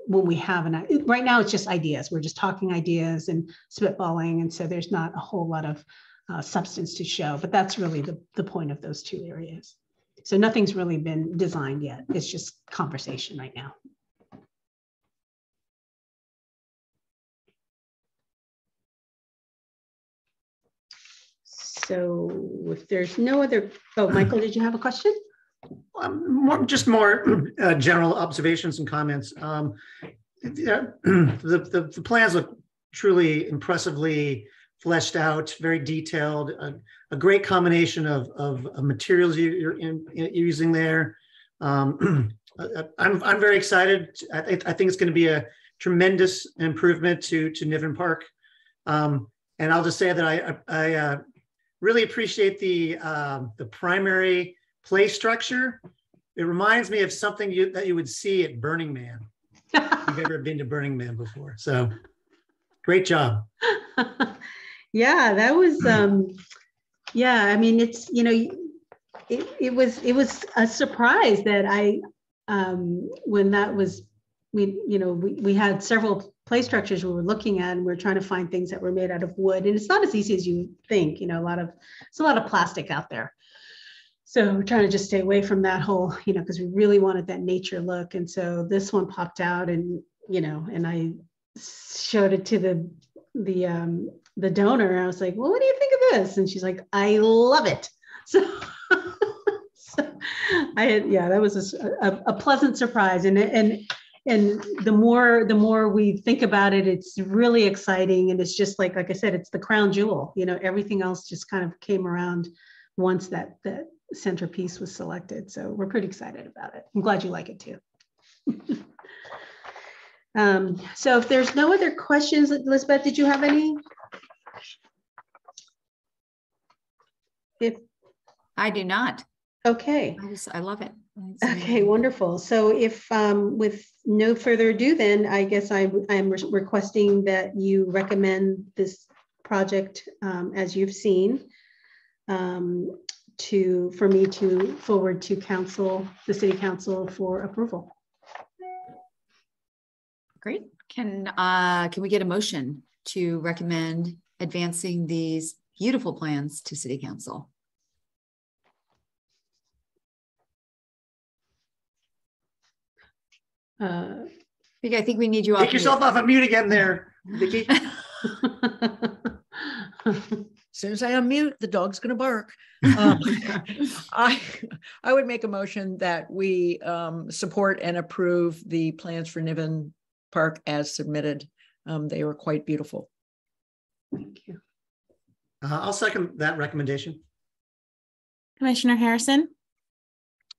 H: when we have right now it's just ideas. We're just talking ideas and spitballing, and so there's not a whole lot of substance to show. But that's really the point of those two areas. So nothing's really been designed yet. It's just conversation right now. So if there's no other, Michael, did you have a question?
E: More general observations and comments. The plans look truly impressively fleshed out, very detailed, a great combination of materials you're using there. I'm very excited. I think it's going to be a tremendous improvement to Niven Park. And I'll just say that I really appreciate the primary play structure. It reminds me of something that you would see at Burning Man. If you've ever been to Burning Man before. So great job.
H: Yeah, that was, yeah, I mean, it's, it was a surprise that when that was, we had several play structures we were looking at, and we're trying to find things that were made out of wood, and it's not as easy as you think. It's a lot of plastic out there, so we're trying to just stay away from that whole, because we really wanted that nature look. And so this one popped out, and and I showed it to the donor. I was like, well, what do you think of this? And she's like, I love it. So that was a pleasant surprise, and the more we think about it, it's really exciting. And it's just like I said, it's the crown jewel. Everything else just kind of came around once that centerpiece was selected. So we're pretty excited about it. I'm glad you like it too. So if there's no other questions, Elizabeth, did you have any? If
A: I do not.
H: okay.
A: I love it.
H: Okay, wonderful. So if with no further ado, then I guess I'm requesting that you recommend this project as you've seen for me to forward to council, the city council, for approval.
A: Great. Can we get a motion to recommend advancing these beautiful plans to city council? Vicky, I think we need you off.
E: Take yourself off of mute again there, Vicky.
C: As soon as I unmute, the dog's going to bark. I would make a motion that we support and approve the plans for Niven Park as submitted. They were quite beautiful.
H: Thank you.
E: I'll second that recommendation.
B: Commissioner Harrison,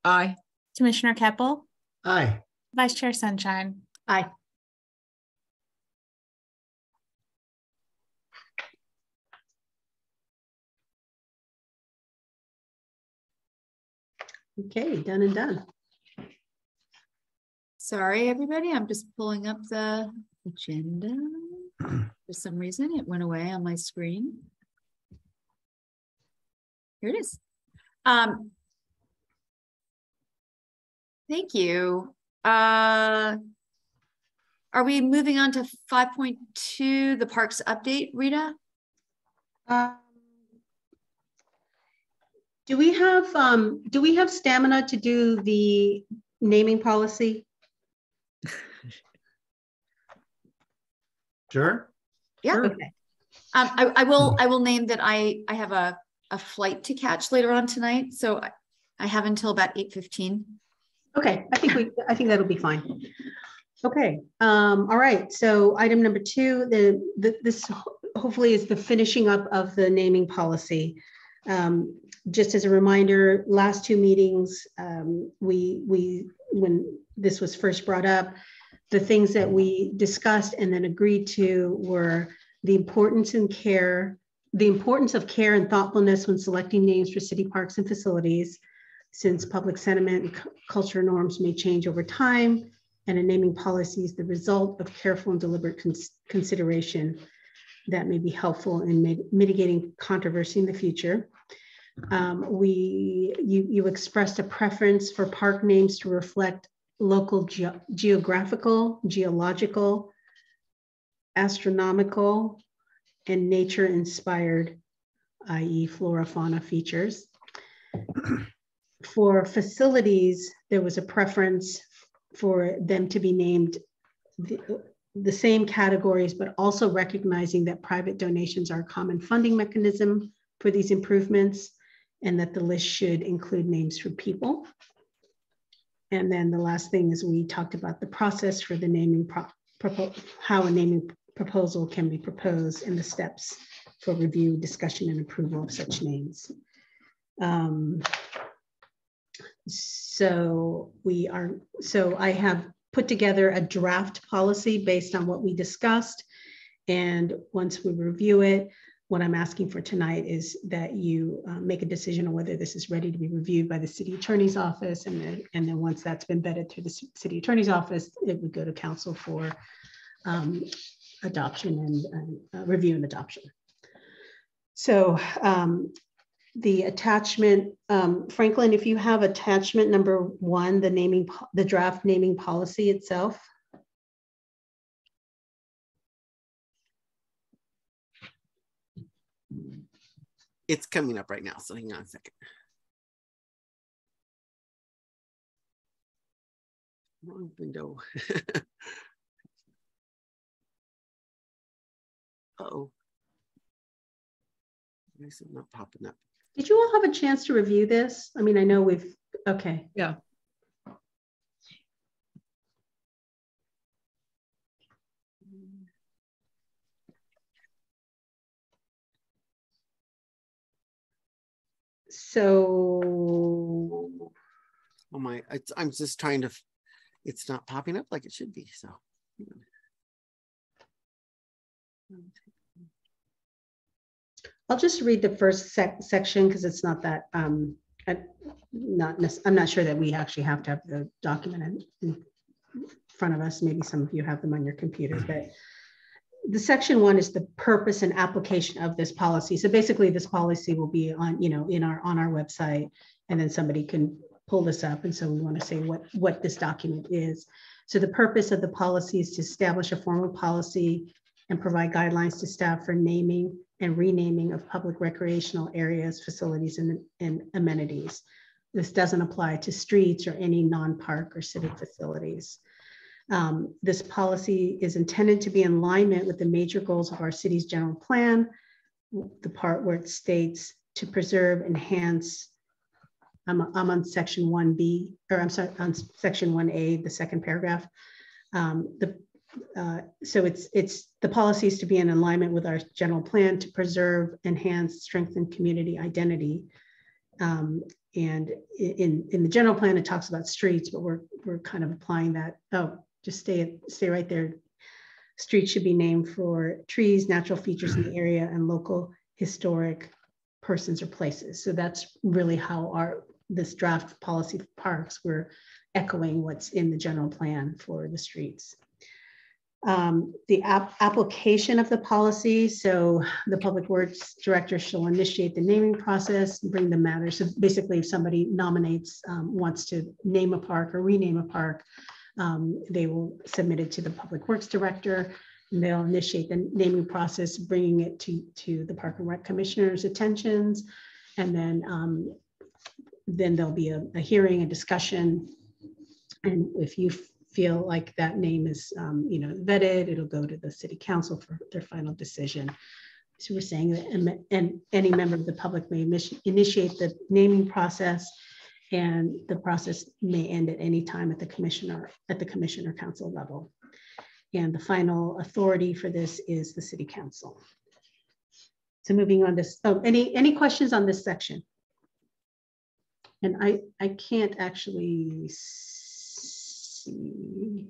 C: Aye.
B: Commissioner Keppel,
E: Aye.
B: Vice Chair Sunshine.
A: Aye.
H: Okay, done and done.
A: Sorry, everybody. I'm just pulling up the agenda. For some reason, it went away on my screen. Here it is. Thank you. Are we moving on to 5.2, the parks update, Rita?
H: Do we have stamina to do the naming policy?
E: Sure.
A: Yeah.
H: Sure.
A: Okay. I will name that I have a flight to catch later on tonight, so I have until about 8:15.
H: Okay, I think that'll be fine. Okay, all right. So item number 2, this hopefully is the finishing up of the naming policy. Just as a reminder, last 2 meetings, when this was first brought up, the things that we discussed and then agreed to were the importance of care and thoughtfulness when selecting names for city parks and facilities, since public sentiment and cultural norms may change over time, and a naming policy is the result of careful and deliberate consideration that may be helpful in mitigating controversy in the future. You expressed a preference for park names to reflect local geographical, geological, astronomical, and nature-inspired, i.e. flora, fauna features. For facilities, there was a preference for them to be named the same categories, but also recognizing that private donations are a common funding mechanism for these improvements, and that the list should include names for people. And then the last thing is we talked about the process for the naming, how a naming proposal can be proposed and the steps for review, discussion, and approval of such names. So I have put together a draft policy based on what we discussed. And once we review it, what I'm asking for tonight is that you make a decision on whether this is ready to be reviewed by the city attorney's office. And then once that's been vetted through the city attorney's office, it would go to council for adoption and review and adoption. So the attachment, Franklin, if you have attachment number 1, the draft naming policy itself.
D: It's coming up right now, so hang on a second. Wrong window. Uh-oh. Why is it not popping up?
H: Did you all have a chance to review this? I mean, I know we've, okay.
C: Yeah.
H: So.
D: Oh my, I'm just trying to, it's not popping up like it should be, so.
H: I'll just read the first section because it's not that, I'm not sure that we actually have to have the document in front of us. Maybe some of you have them on your computers, but the section 1 is the purpose and application of this policy. So basically this policy will be on, on our website, and then somebody can pull this up. And so we want to say what this document is. So the purpose of the policy is to establish a formal policy and provide guidelines to staff for naming and renaming of public recreational areas, facilities, and amenities. This doesn't apply to streets or any non-park or civic facilities. This policy is intended to be in alignment with the major goals of our city's general plan, the part where it states to preserve, enhance. I'm on section 1B, or I'm sorry, on section 1A, the second paragraph. So it's the policies to be in alignment with our general plan to preserve, enhance, strengthen community identity. And in the general plan, it talks about streets, but we're kind of applying that. Oh, just stay right there. Streets should be named for trees, natural features in the area, and local historic persons or places. So that's really how this draft policy for parks, we're echoing what's in the general plan for the streets. The application of the policy. So the Public Works Director shall initiate the naming process and bring the matter. So basically, if somebody nominates, wants to name a park or rename a park, they will submit it to the Public Works Director, and they'll initiate the naming process, bringing it to the Park and Rec Commissioner's attentions. And then there'll be a hearing, a discussion. And if you feel like that name is vetted, it'll go to the City Council for their final decision. So we're saying that any member of the public may initiate the naming process, and the process may end at any time at the commissioner council level. And the final authority for this is the City Council. So moving on to, any questions on this section? And I can't actually see.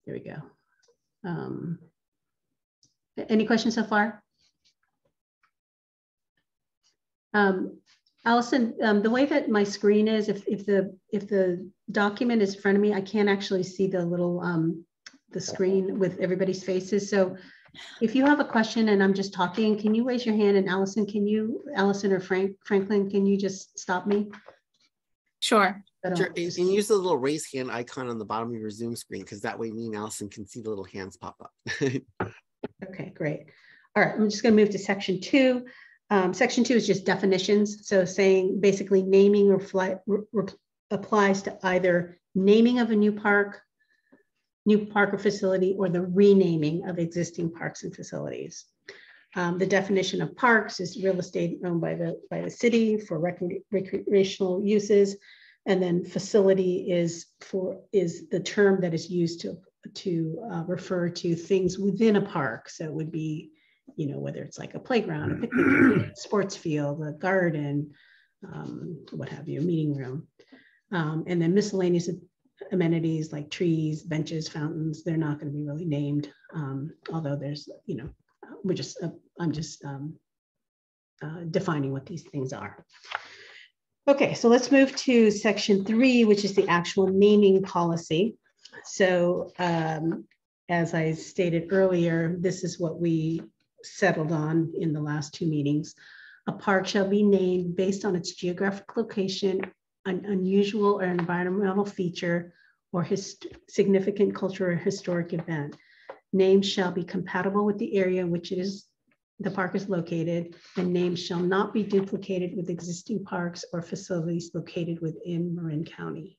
H: There we go. Any questions so far? Allison, the way that my screen is, if the document is in front of me, I can't actually see the little the screen with everybody's faces. So if you have a question and I'm just talking, can you raise your hand? And Allison, or Franklin, can you just stop me?
B: Sure.
D: Sure. You can use the little raise hand icon on the bottom of your Zoom screen, because that way me and Allison can see the little hands pop up.
H: Okay, great. All right, I'm just going to move to section 2. Section 2 is just definitions. So saying basically naming applies to either naming of a new park or facility, or the renaming of existing parks and facilities. The definition of parks is real estate owned by the city for recreational uses, and then facility is the term that is used to refer to things within a park. So it would be, whether it's like a playground, a picnic area, sports field, a garden, what have you, a meeting room, and then miscellaneous amenities like trees, benches, fountains. They're not going to be really named, although there's, I'm just defining what these things are. Okay, so let's move to section 3, which is the actual naming policy. So as I stated earlier, this is what we settled on in the last 2 meetings. A park shall be named based on its geographic location, an unusual or environmental feature, or significant cultural or historic event. Names shall be compatible with the area in which the park is located, and names shall not be duplicated with existing parks or facilities located within Marin County.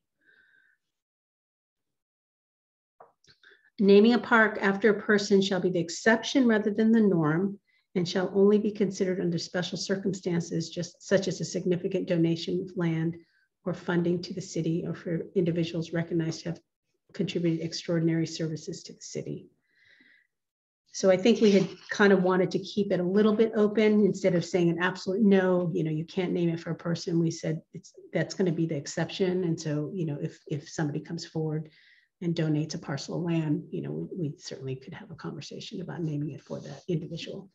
H: Naming a park after a person shall be the exception rather than the norm, and shall only be considered under special circumstances, such as a significant donation of land or funding to the city, or for individuals recognized to have contributed extraordinary services to the city. So I think we had kind of wanted to keep it a little bit open instead of saying an absolute no, you can't name it for a person. We said that's going to be the exception. And so, if somebody comes forward and donates a parcel of land, we certainly could have a conversation about naming it for that individual.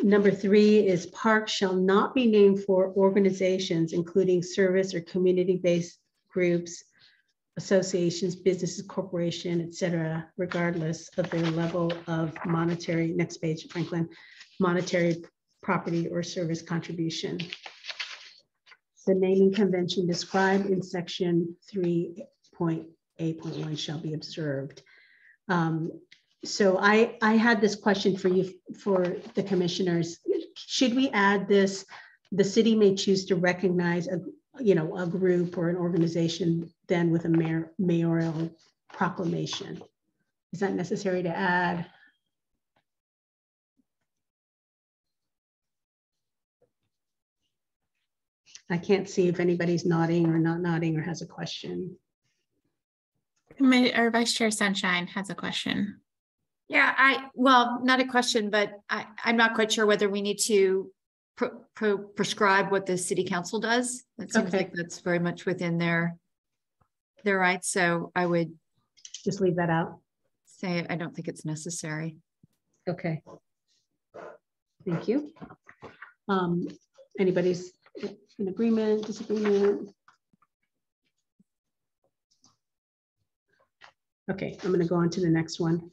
H: Number 3 is parks shall not be named for organizations, including service or community-based groups, associations, businesses, corporation, etc., regardless of their level of monetary, next page, Franklin, monetary property or service contribution. The naming convention described in section 3.8.1 shall be observed. So I had this question for you, for the commissioners. Should we add this? The city may choose to recognize a group or an organization then with a mayoral proclamation. Is that necessary to add? I can't see if anybody's nodding or not nodding or has a question.
B: Our Vice Chair Sunshine has a question.
A: Yeah, well, not a question, but I'm not quite sure whether we need to prescribe what the city council does. It seems like that's very much within their rights. So I would
H: just leave that out.
A: Say I don't think it's necessary.
H: Okay. Thank you. Anybody's in agreement, disagreement? Okay, I'm going to go on to the next one.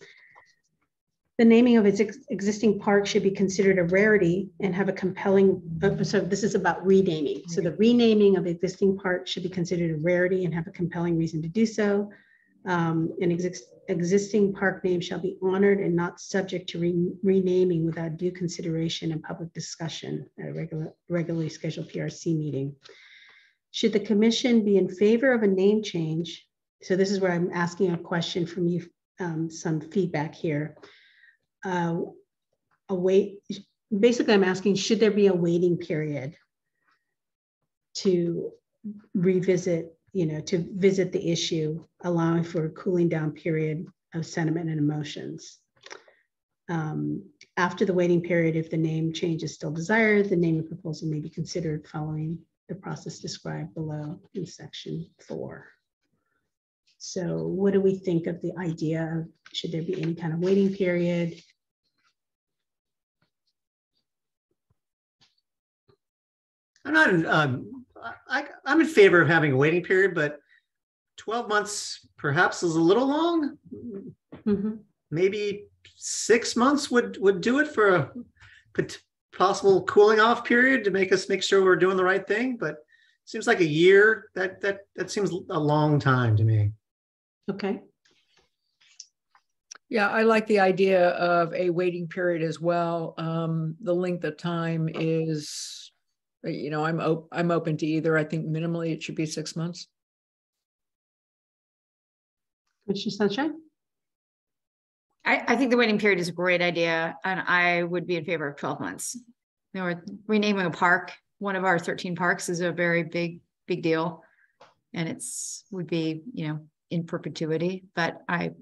H: The naming of its existing park should be considered a rarity and have a compelling, so this is about renaming. So the renaming of existing park should be considered a rarity and have a compelling reason to do so. An existing park name shall be honored and not subject to renaming without due consideration and public discussion at a regularly scheduled PRC meeting. Should the commission be in favor of a name change? So this is where I'm asking a question from you, some feedback here. Basically I'm asking, should there be a waiting period to revisit, to visit the issue, allowing for a cooling down period of sentiment and emotions? After the waiting period, if the name change is still desired, the naming proposal may be considered following the process described below in section 4. So what do we think of the idea of, should there be any kind of waiting period?
E: I'm in favor of having a waiting period, but 12 months perhaps is a little long.
H: Mm-hmm.
E: Maybe 6 months would do it for a possible cooling off period to make sure we're doing the right thing. But it seems like a year, that seems a long time to me.
H: Okay.
C: Yeah, I like the idea of a waiting period as well. The length of time is, I'm open to either. I think minimally it should be 6 months.
H: Commissioner Sunshine?
A: I think the waiting period is a great idea, and I would be in favor of 12 months. Renaming a park, one of our 13 parks, is a very big deal, and would be, in perpetuity. But I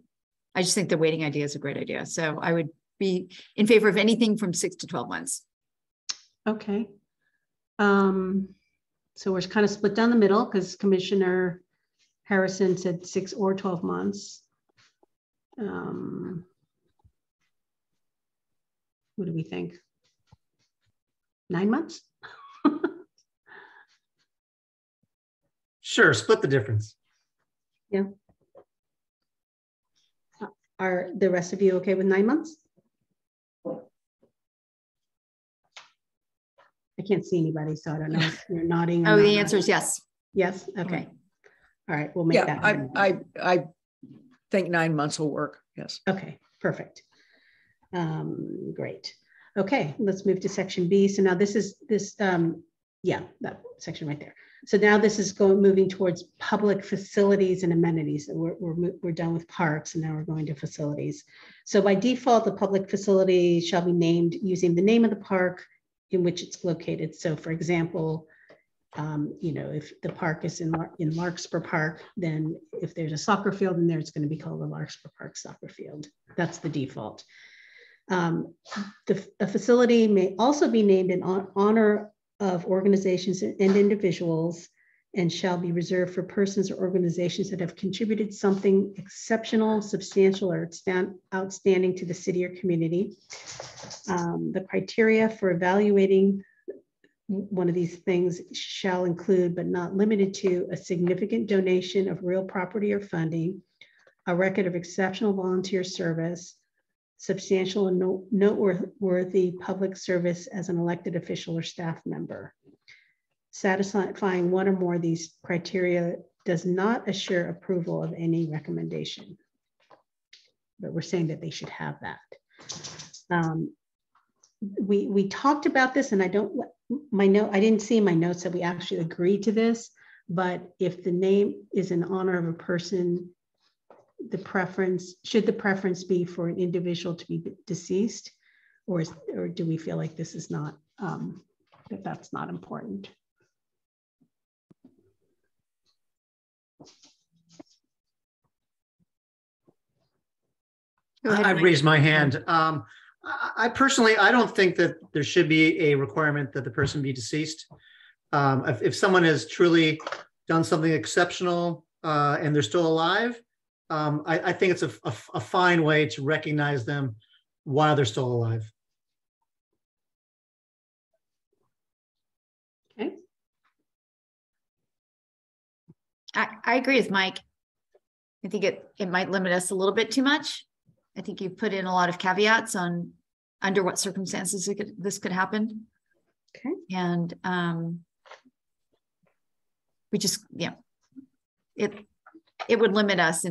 A: just think the waiting idea is a great idea. So I would be in favor of anything from 6 to 12 months.
H: Okay. So we're kind of split down the middle because Commissioner Harrison said 6 or 12 months. What do we think? 9 months?
E: Sure, split the difference.
H: Yeah. Are the rest of you okay with 9 months? I can't see anybody, so I don't know if you're nodding.
A: Oh, the answer is yes.
H: Yes. Okay. All right, we'll make that.
C: I think 9 months will work. Yes.
H: Okay, perfect. Great. Okay, let's move to section B. So now that section right there. So now this is moving towards public facilities and amenities. We're done with parks, and now we're going to facilities. So by default, the public facility shall be named using the name of the park in which it's located. So for example, You know, if the park is in Larkspur Park, then if there's a soccer field in there, it's going to be called the Larkspur Park Soccer Field. That's the default. A facility may also be named in honor of organizations and individuals, and shall be reserved for persons or organizations that have contributed something exceptional, substantial, or outstanding to the city or community. The criteria for evaluating one of these things shall include, but not limited to, a significant donation of real property or funding, a record of exceptional volunteer service, substantial and noteworthy public service as an elected official or staff member. Satisfying one or more of these criteria does not assure approval of any recommendation. But we're saying that they should have that. We talked about this, and I didn't see in my notes that we actually agreed to this, but if the name is in honor of a person, should the preference be for an individual to be deceased, or do we feel like this is not, that's not important?
A: Go ahead,
E: I've
A: Mike.
E: raised my hand. I personally, I don't think that there should be a requirement that the person be deceased. If someone has truly done something exceptional and they're still alive, I think it's a fine way to recognize them while they're still alive.
H: Okay.
A: I agree with Mike. I think it might limit us a little bit too much. I think you put in a lot of caveats on under what circumstances this could happen.
H: Okay.
A: And we just, yeah, it would limit us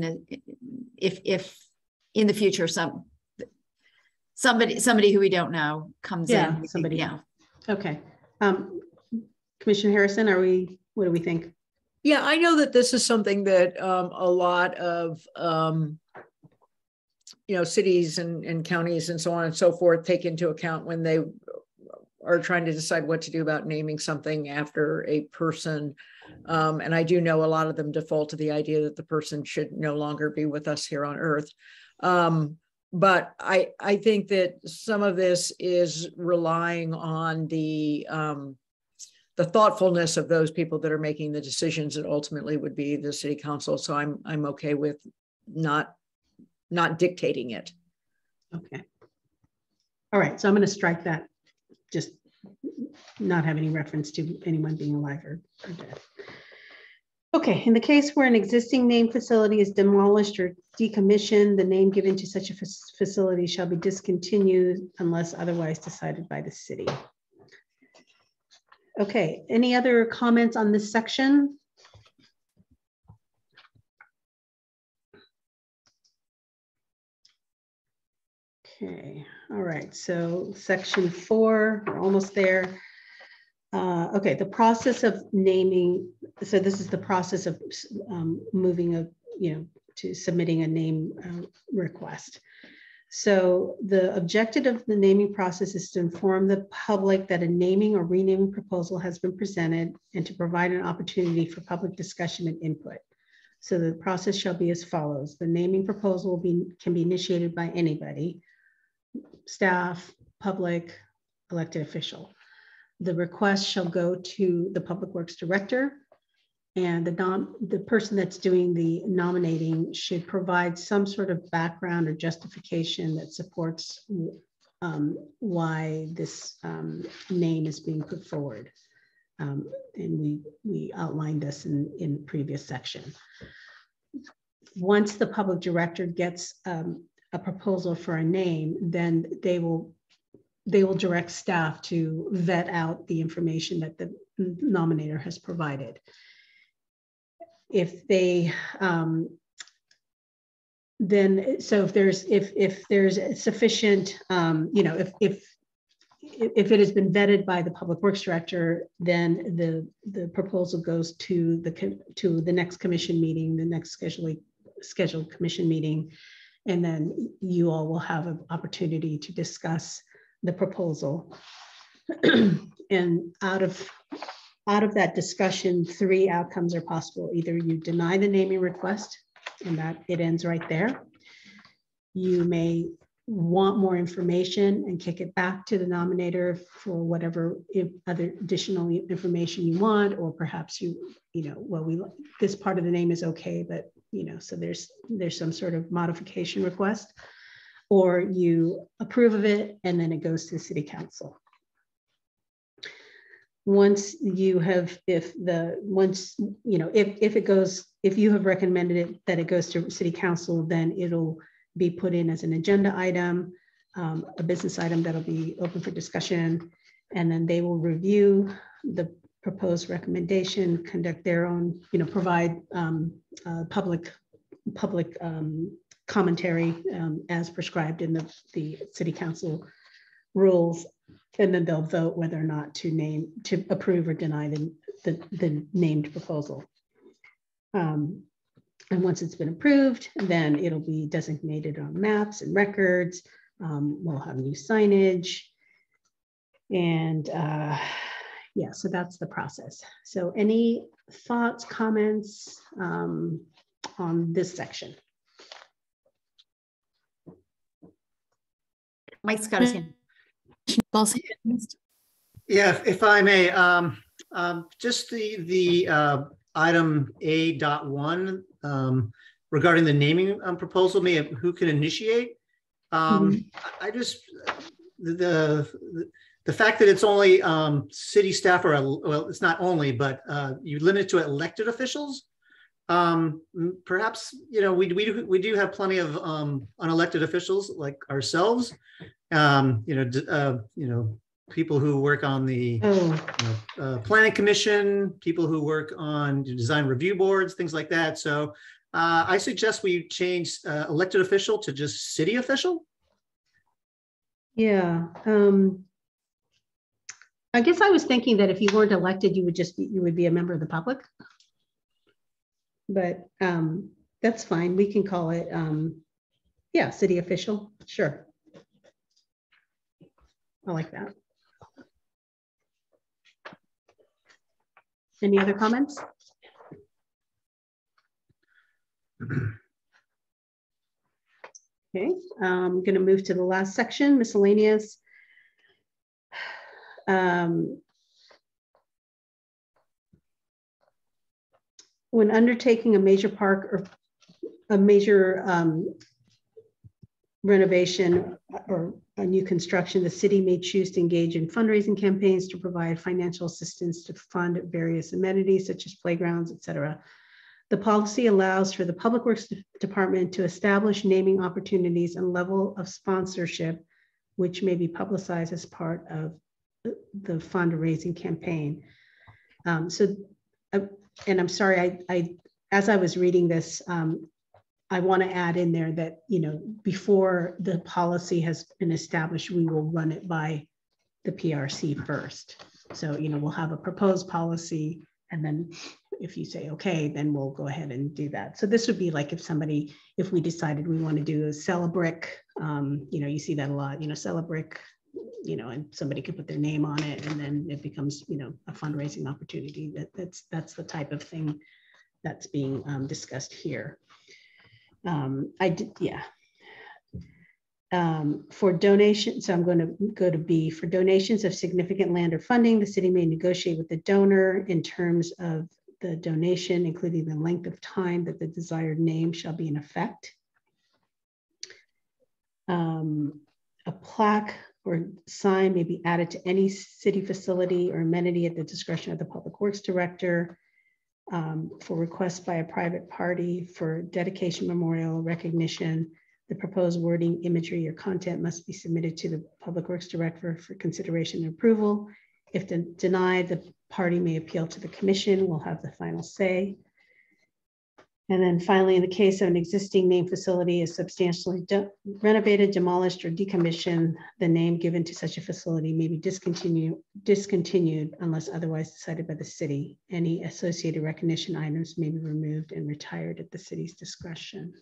A: if in the future somebody who we don't know comes in.
H: Somebody.
A: Yeah.
H: Okay. Commissioner Harrison, what do we think?
C: Yeah, I know that this is something that a lot of cities and counties and so on and so forth take into account when they are trying to decide what to do about naming something after a person. And I do know a lot of them default to the idea that the person should no longer be with us here on Earth. But I think that some of this is relying on the thoughtfulness of those people that are making the decisions that ultimately would be the city council. So I'm okay with not dictating it.
H: Okay. All right. So I'm going to strike that, just not have any reference to anyone being alive or dead. Okay. In the case where an existing named facility is demolished or decommissioned, the name given to such a facility shall be discontinued unless otherwise decided by the city. Okay. Any other comments on this section? Okay, all right, so section 4, we're almost there. Okay, the process of naming, so this is the process of moving to submitting a name request. So the objective of the naming process is to inform the public that a naming or renaming proposal has been presented and to provide an opportunity for public discussion and input. So the process shall be as follows. The naming proposal can be initiated by anybody: staff, public, elected official. The request shall go to the Public Works Director, and the person that's doing the nominating should provide some sort of background or justification that supports why this name is being put forward. And we outlined this in previous section. Once the Public Director gets a proposal for a name, then they will direct staff to vet out the information that the nominator has provided. If they if there's sufficient, if it has been vetted by the Public Works Director, then the proposal goes to the next commission meeting, the next scheduled commission meeting, and then you all will have an opportunity to discuss the proposal. And out of out of that discussion, 3 outcomes are possible. Either you deny the naming request and that it ends right there. You may want more information and kick it back to the nominator for whatever other additional information you want, or perhaps well, this part of the name is okay, but so there's some sort of modification request, or you approve of it and then it goes to the city council. Once you have, if you have recommended it that it goes to city council, then it'll be put in as an agenda item, a business item that'll be open for discussion, and then they will review the proposed recommendation, conduct their own, provide public commentary as prescribed in the city council rules, and then they'll vote whether or not to approve or deny the named proposal. And once it's been approved, then it'll be designated on maps and records. We'll have new signage. And yeah, so that's the process. So any thoughts, comments on this section?
A: Mike's got his hand.
E: Yeah, if I may, just the item A.1 regarding the naming proposal, who can initiate. I just the fact that it's only city staff, or well, it's not only, but you limit it to elected officials. Perhaps we do have plenty of unelected officials like ourselves. People who work on the planning commission, people who work on design review boards, things like that. So I suggest we change elected official to just city official.
H: Yeah. I guess I was thinking that if you weren't elected, you would be a member of the public. But that's fine. We can call it, yeah, city official. Sure. I like that. Any other comments? Okay, I'm going to move to the last section, miscellaneous. When undertaking a major park or a major renovation or a new construction, the city may choose to engage in fundraising campaigns to provide financial assistance to fund various amenities such as playgrounds, etc. The policy allows for the Public Works Department to establish naming opportunities and level of sponsorship, which may be publicized as part of the fundraising campaign. And I'm sorry, as I was reading this, I want to add in there that, before the policy has been established, we will run it by the PRC first. So, we'll have a proposed policy, and then if you say, okay, then we'll go ahead and do that. So this would be like if we decided we want to do a sell a brick, you see that a lot, sell a brick, and somebody could put their name on it, and then it becomes, a fundraising opportunity. That's the type of thing that's being discussed here. For donations, so I'm going to go to B. For donations of significant land or funding, the city may negotiate with the donor in terms of the donation, including the length of time that the desired name shall be in effect. A plaque or sign may be added to any city facility or amenity at the discretion of the Public Works Director. For requests by a private party for dedication, memorial, recognition, the proposed wording, imagery, or content must be submitted to the Public Works Director for consideration and approval. If denied, the party may appeal to the commission. We'll have the final say. And then finally, in the case of an existing name facility is substantially renovated, demolished, or decommissioned, the name given to such a facility may be discontinued unless otherwise decided by the city. Any associated recognition items may be removed and retired at the city's discretion.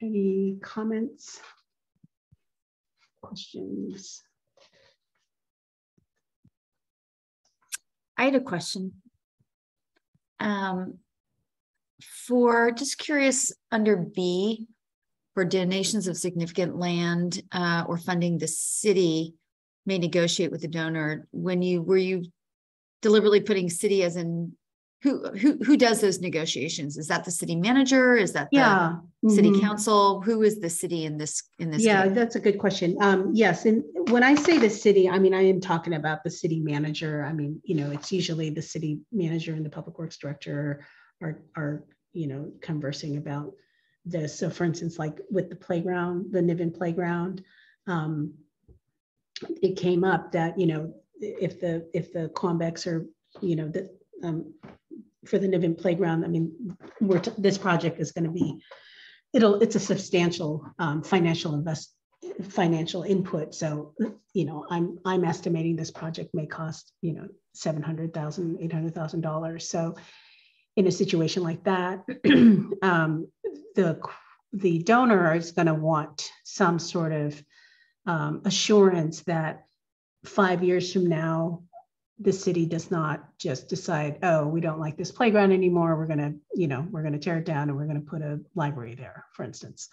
H: Any comments? Questions?
A: I had a question. For just curious, under B, for donations of significant land or funding, the city may negotiate with the donor. Were you deliberately putting city as in who does those negotiations? Is that the city manager? Is that the city council? Who is the city in this
H: Yeah,
A: case?
H: that's a good question. Yes, and when I say the city, I mean, I am talking about the city manager. I mean, it's usually the city manager and the public works director are conversing about this. So for instance, like with the playground, the Niven playground, it came up that, if the Quambecks are, for the Niven playground, I mean, this project is going to be, it's a substantial financial input. So, I'm estimating this project may cost, $700,000, $800,000. So in a situation like that, the donor is going to want some sort of assurance that 5 years from now, the city does not just decide, oh, we don't like this playground anymore. We're going to tear it down and we're going to put a library there, for instance.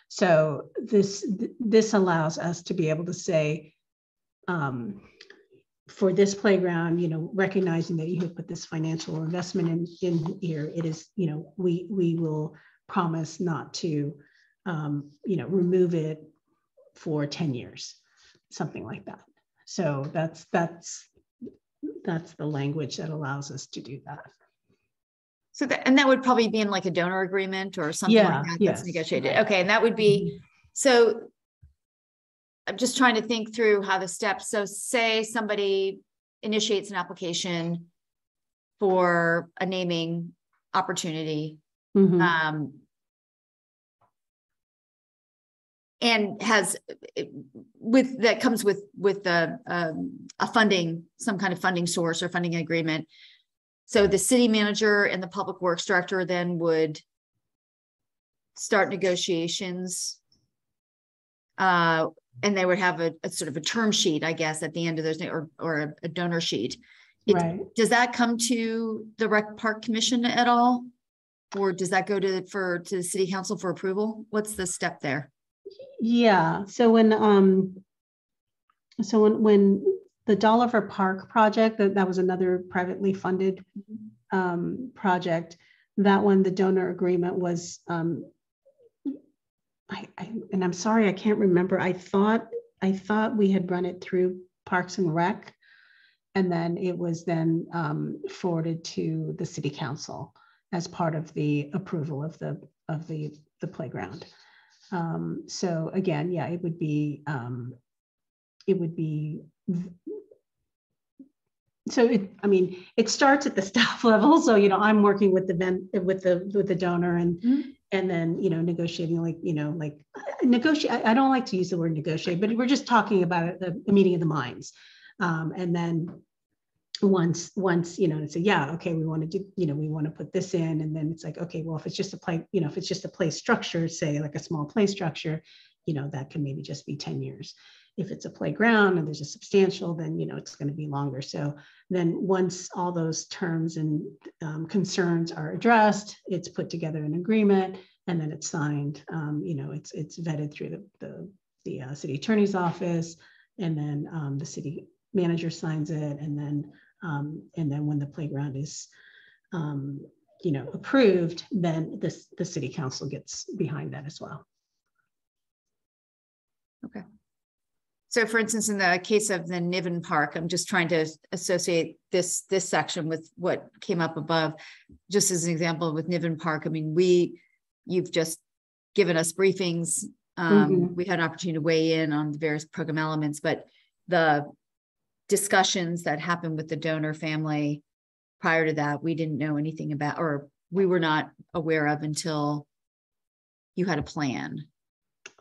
H: So this allows us to be able to say, for this playground, recognizing that you have put this financial investment in here, it is, we will promise not to, remove it for 10 years, something like that. So that's the language that allows us to do that.
A: So that would probably be in like a donor agreement or something like that that's negotiated. Okay, and that would be, so I'm just trying to think through how the steps, so say somebody initiates an application for a naming opportunity, and has comes with a funding, some kind of funding source or funding agreement. So the city manager and the public works director then would start negotiations, and they would have a sort of a term sheet, I guess, at the end of those, or a donor sheet.
H: Right.
A: Does that come to the Rec Park Commission at all, or does that go to the city council for approval? What's the step there?
H: Yeah. So when the Dolliver Park project, that was another privately funded project. That one, the donor agreement was, and I'm sorry, I can't remember. I thought we had run it through Parks and Rec, and then it was then forwarded to the city council as part of the approval of the playground. So again, yeah, it would be so it starts at the staff level. So, I'm working with the donor and then, negotiating, negotiate. I don't like to use the word negotiate, but we're just talking about it, the meeting of the minds. And then once, it's yeah, okay, we want to do, we want to put this in. And then it's like, okay, well, if it's just a play, if it's just a play structure, say like a small play structure, that can maybe just be 10 years. If it's a playground and there's a substantial, then, it's going to be longer. So then once all those terms and concerns are addressed, it's put together an agreement and then it's signed. It's vetted through the city attorney's office, and then the city manager signs it. And then when the playground is, approved, then the city council gets behind that as well.
A: Okay. So for instance, in the case of the Niven Park, I'm just trying to associate this section with what came up above. Just as an example with Niven Park, I mean, you've just given us briefings. We had an opportunity to weigh in on the various program elements, but the discussions that happened with the donor family prior to that, we didn't know anything about, or we were not aware of until you had a plan.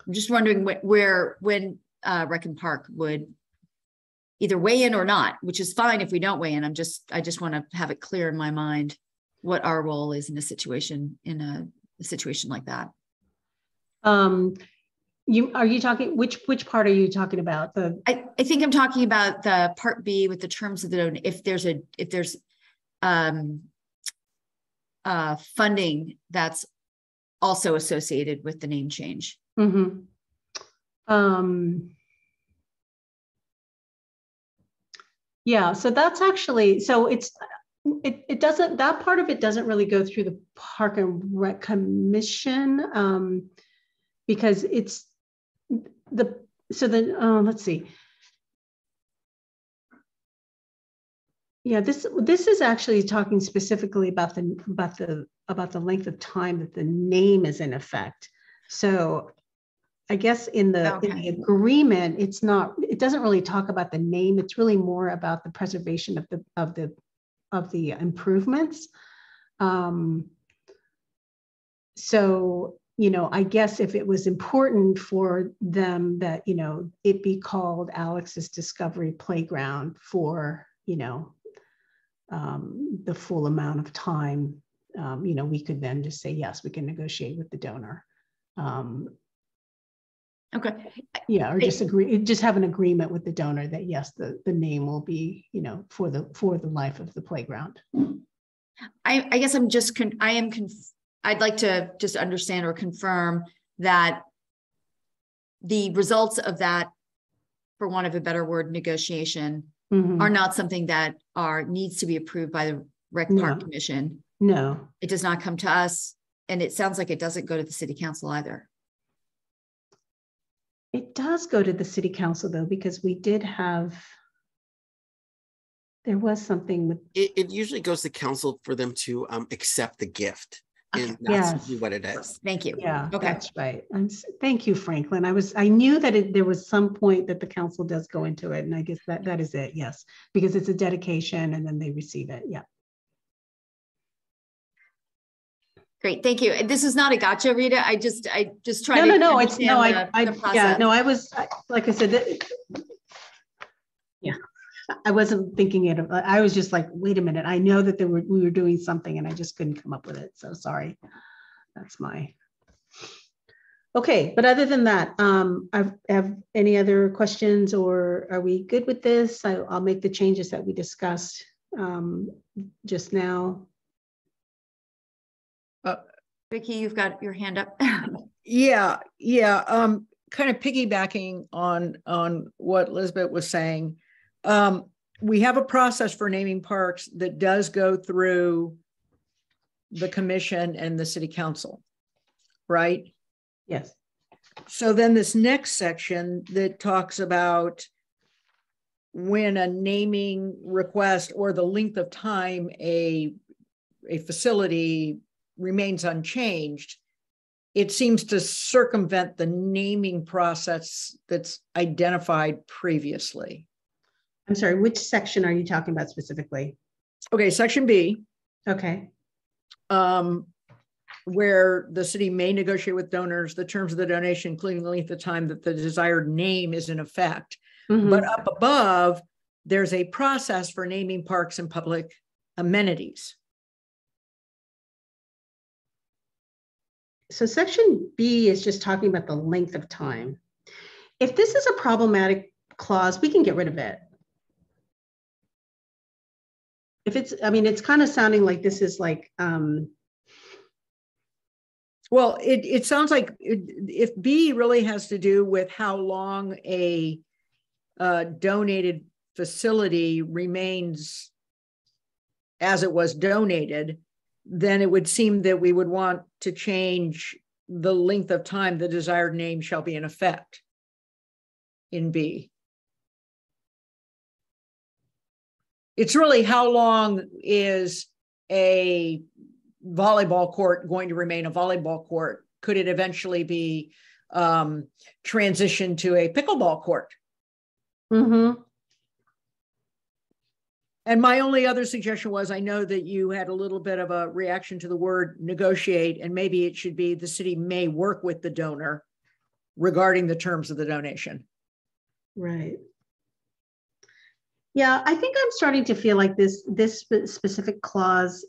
A: I'm just wondering when Rec and Park would either weigh in or not, which is fine if we don't weigh in. I just want to have it clear in my mind what our role is in a situation like that.
H: Are you talking, which part are you talking about?
A: I think I'm talking about the part B with the terms of the, if there's funding that's also associated with the name change.
H: Mm-hmm. Yeah, so that's actually, so it doesn't, that part of it doesn't really go through the Park and Rec Commission, because it's let's see. Yeah, this is actually talking specifically about the length of time that the name is in effect. So I guess in the agreement, it doesn't really talk about the name. It's really more about the preservation of the improvements. So, I guess if it was important for them that, it be called Alex's Discovery Playground for, the full amount of time, we could then just say, yes, we can negotiate with the donor.
A: Okay.
H: Yeah, or just have an agreement with the donor that yes, the name will be, for the life of the playground.
A: I guess I'm just, I'd like to just understand or confirm that the results of that, for want of a better word, negotiation, are not something that needs to be approved by the Rec Park Commission.
H: No. It
A: does not come to us, and it sounds like it doesn't go to the City Council either.
H: It does go to the City Council though, because we did have, there was something with.
D: It usually goes to council for them to accept the gift. And that's usually what it is.
A: Thank you.
H: Yeah, okay. That's right. Thank you, Franklin. I knew that there was some point that the council does go into it, and I guess that is it. Yes, because it's a dedication, and then they receive it. Yeah.
A: Great, thank you. This is not a gotcha, Rita. I just try
H: to.
A: No,
H: it's no. Yeah, no. I was like I said. Yeah. I wasn't thinking it. I was just like, wait a minute. I know that we were doing something and I just couldn't come up with it. So sorry. That's my. Okay. But other than that, I have any other questions, or are we good with this? I'll make the changes that we discussed just now.
A: Vicki, you've got your hand up.
C: Yeah. Kind of piggybacking on what Elizabeth was saying. We have a process for naming parks that does go through the commission and the City Council, right?
H: Yes.
C: So then this next section that talks about when a naming request or the length of time a facility remains unchanged, it seems to circumvent the naming process that's identified previously.
H: I'm sorry, which section are you talking about specifically?
C: Okay, section B.
H: Okay.
C: Where the city may negotiate with donors the terms of the donation, including the length of time that the desired name is in effect. But up above, there's a process for naming parks and public amenities.
H: So section B is just talking about the length of time. If this is a problematic clause, we can get rid of it. If it's, it's kind of sounding like this is like,
C: well, it sounds like if B really has to do with how long a donated facility remains as it was donated, then it would seem that we would want to change the length of time the desired name shall be in effect in B. It's really how long is a volleyball court going to remain a volleyball court? Could it eventually be transitioned to a pickleball court? And my only other suggestion was, I know that you had a little bit of a reaction to the word negotiate, and maybe it should be the city may work with the donor regarding the terms of the donation.
H: Right. Yeah, I think I'm starting to feel like this specific clause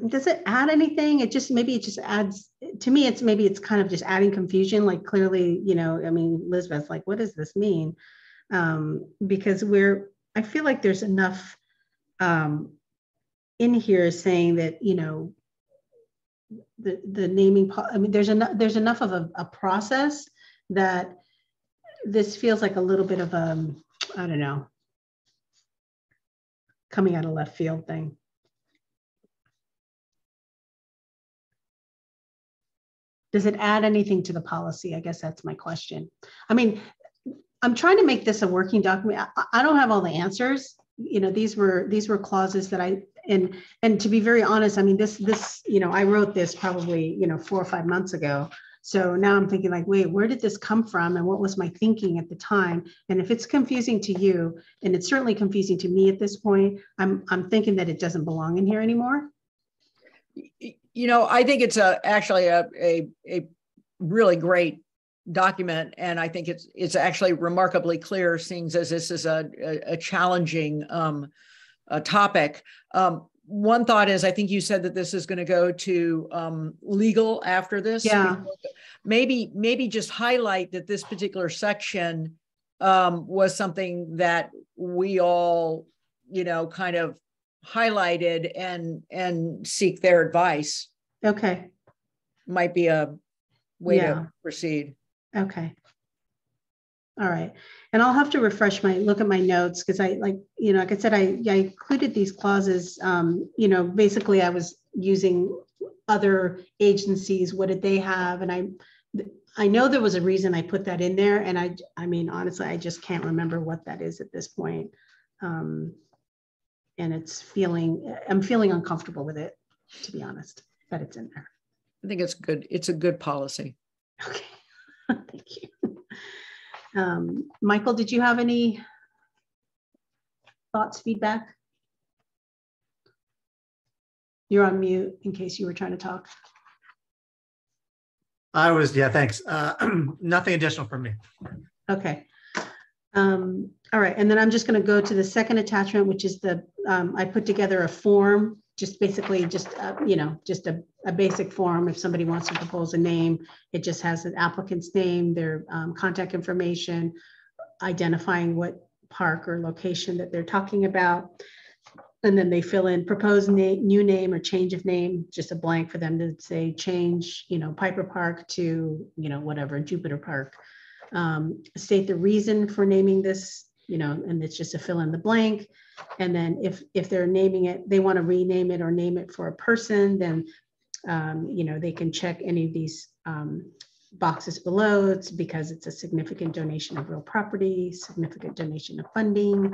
H: does it add anything? Maybe it just adds, to me, it's kind of just adding confusion. Like clearly, you know, I mean, Elizabeth's like, what does this mean? Because I feel like there's enough in here saying that, you know, the naming, I mean, there's enough of a process that this feels like a little bit of I don't know, coming out of left field thing. Does it add anything to the policy? I guess that's my question. I mean, I'm trying to make this a working document. I don't have all the answers. You know, these were clauses that and to be very honest, I mean, this, you know, I wrote this probably, you know, 4 or 5 months ago. So now I'm thinking like, wait, where did this come from? And what was my thinking at the time? And if it's confusing to you, and it's certainly confusing to me at this point, I'm thinking that it doesn't belong in here anymore.
C: You know, I think it's actually a really great document, and I think it's actually remarkably clear, seeing as this is a challenging topic. One thought is, I think you said that this is going to go to legal after this.
H: Yeah.
C: Maybe just highlight that this particular section was something that we all, you know, kind of highlighted and seek their advice.
H: Okay.
C: Might be a way to proceed.
H: Okay. All right. And I'll have to look at my notes, because like I said, I included these clauses. You know, basically I was using other agencies. What did they have? And I know there was a reason I put that in there. And I mean, honestly, I just can't remember what that is at this point. And I'm feeling uncomfortable with it, to be honest, that it's in there.
C: I think it's good. It's a good policy.
H: Okay. Thank you. Michael, did you have any thoughts, feedback? You're on mute in case you were trying to talk.
E: Yeah, thanks. Nothing additional from me.
H: Okay. All right, and then I'm just going to go to the second attachment, which is I put together a form, just basically just a basic form. If somebody wants to propose a name, it just has an applicant's name, their contact information, identifying what park or location that they're talking about. And then they fill in proposed new name or change of name, just a blank for them to say change, you know, Piper Park to, you know, whatever, Jupiter Park. State the reason for naming this, you know, and it's just a fill in the blank. And then if they're naming it, they want to rename it or name it for a person, then, you know, they can check any of these boxes below. It's because it's a significant donation of real property, significant donation of funding,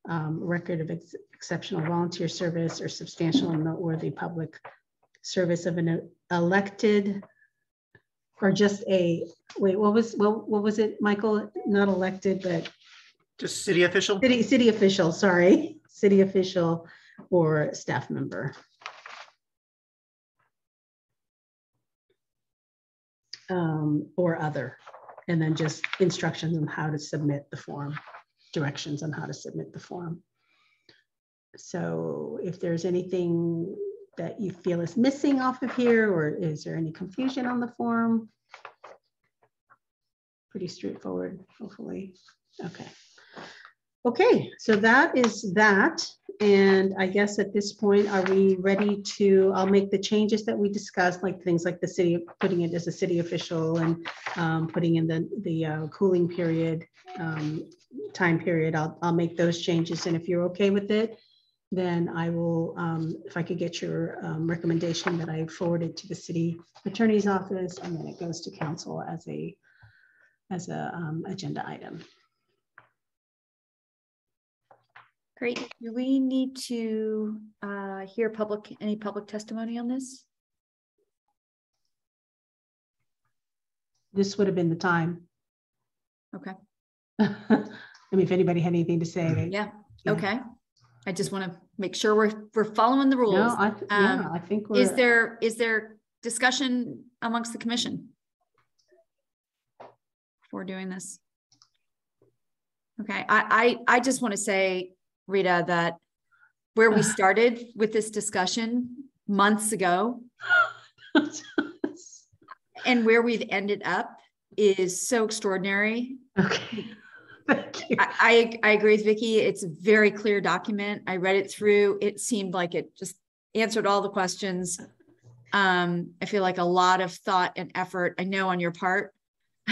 H: record of exceptional volunteer service, or substantial and noteworthy public service of an elected, or just wait, what was it, Michael? Not elected, but
E: just city official?
H: City official, sorry. City official or staff member. Or other. And then just instructions on how to submit the form, directions on how to submit the form. So if there's anything that you feel is missing off of here, or is there any confusion on the form? Pretty straightforward, hopefully. Okay. Okay, so that is that. And I guess at this point, are we ready to, I'll make the changes that we discussed, like things like the city, putting it as a city official, and putting in the cooling period, time period. I'll make those changes. And if you're okay with it, then I will, if I could get your recommendation that I forwarded to the city attorney's office, and then it goes to council as a agenda item.
A: Great. Do we need to hear any public testimony on this?
H: This would have been the time.
A: Okay.
H: I mean, if anybody had anything to say.
A: Yeah. Okay. I just want to make sure we're following the rules.
H: No, I think we're.
A: Is there discussion amongst the commission for doing this? Okay. I just want to say, Rita, that where we started with this discussion months ago. And where we've ended up is so extraordinary.
H: Okay. Thank you.
A: I agree with Vicki. It's a very clear document. I read it through. It seemed like it just answered all the questions. I feel like a lot of thought and effort, I know on your part,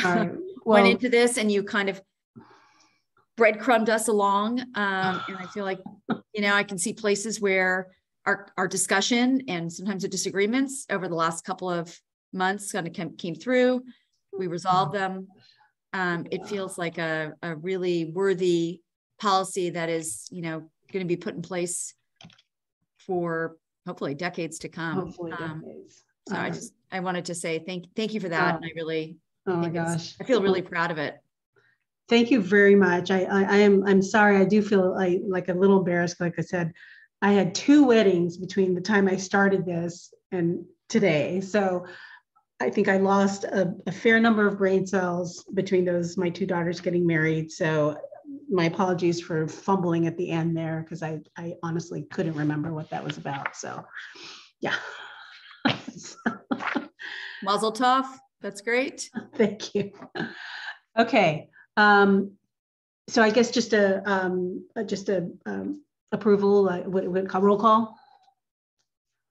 H: Well,
A: went into this, and you kind of breadcrumbed us along. And I feel like, I can see places where our discussion and sometimes the disagreements over the last couple of months kind of came through. We resolved them. It feels like a really worthy policy that is, going to be put in place for hopefully decades to come.
H: Hopefully decades.
A: So I wanted to say thank you for that. And I really,
H: oh my gosh,
A: I feel really proud of it.
H: Thank you very much. I'm sorry. I do feel like a little embarrassed. Like I said, I had 2 weddings between the time I started this and today. So I think I lost a fair number of brain cells between those, my 2 daughters getting married. So my apologies for fumbling at the end there, because I honestly couldn't remember what that was about. So yeah.
A: Mazel tov. That's great.
H: Thank you. Okay. So I guess just a approval, what roll call?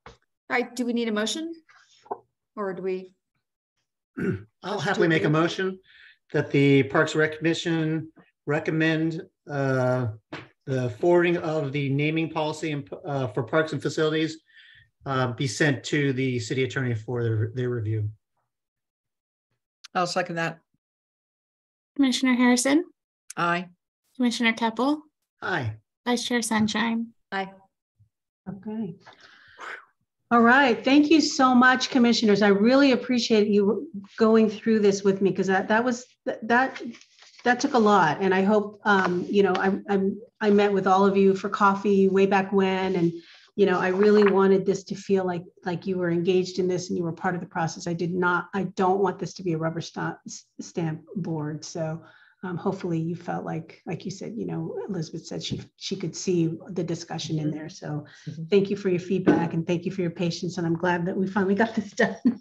A: All right. Do we need a motion, or do we?
E: I'll happily make a motion that the Parks and Rec Commission recommend the forwarding of the naming policy and, for parks and facilities be sent to the city attorney for their review.
C: I'll second that.
B: Commissioner Harrison,
C: Aye.
B: Commissioner Keppel,
E: Aye.
B: Vice Chair Sunshine.
A: Aye.
H: Okay. All right. Thank you so much, commissioners. I really appreciate you going through this with me, because that took a lot. And I hope, I met with all of you for coffee way back when, and, I really wanted this to feel like you were engaged in this and you were part of the process. I don't want this to be a rubber stamp board. So hopefully you felt like you said, Elizabeth said she could see the discussion in there. So thank you for your feedback and thank you for your patience. And I'm glad that we finally got this done.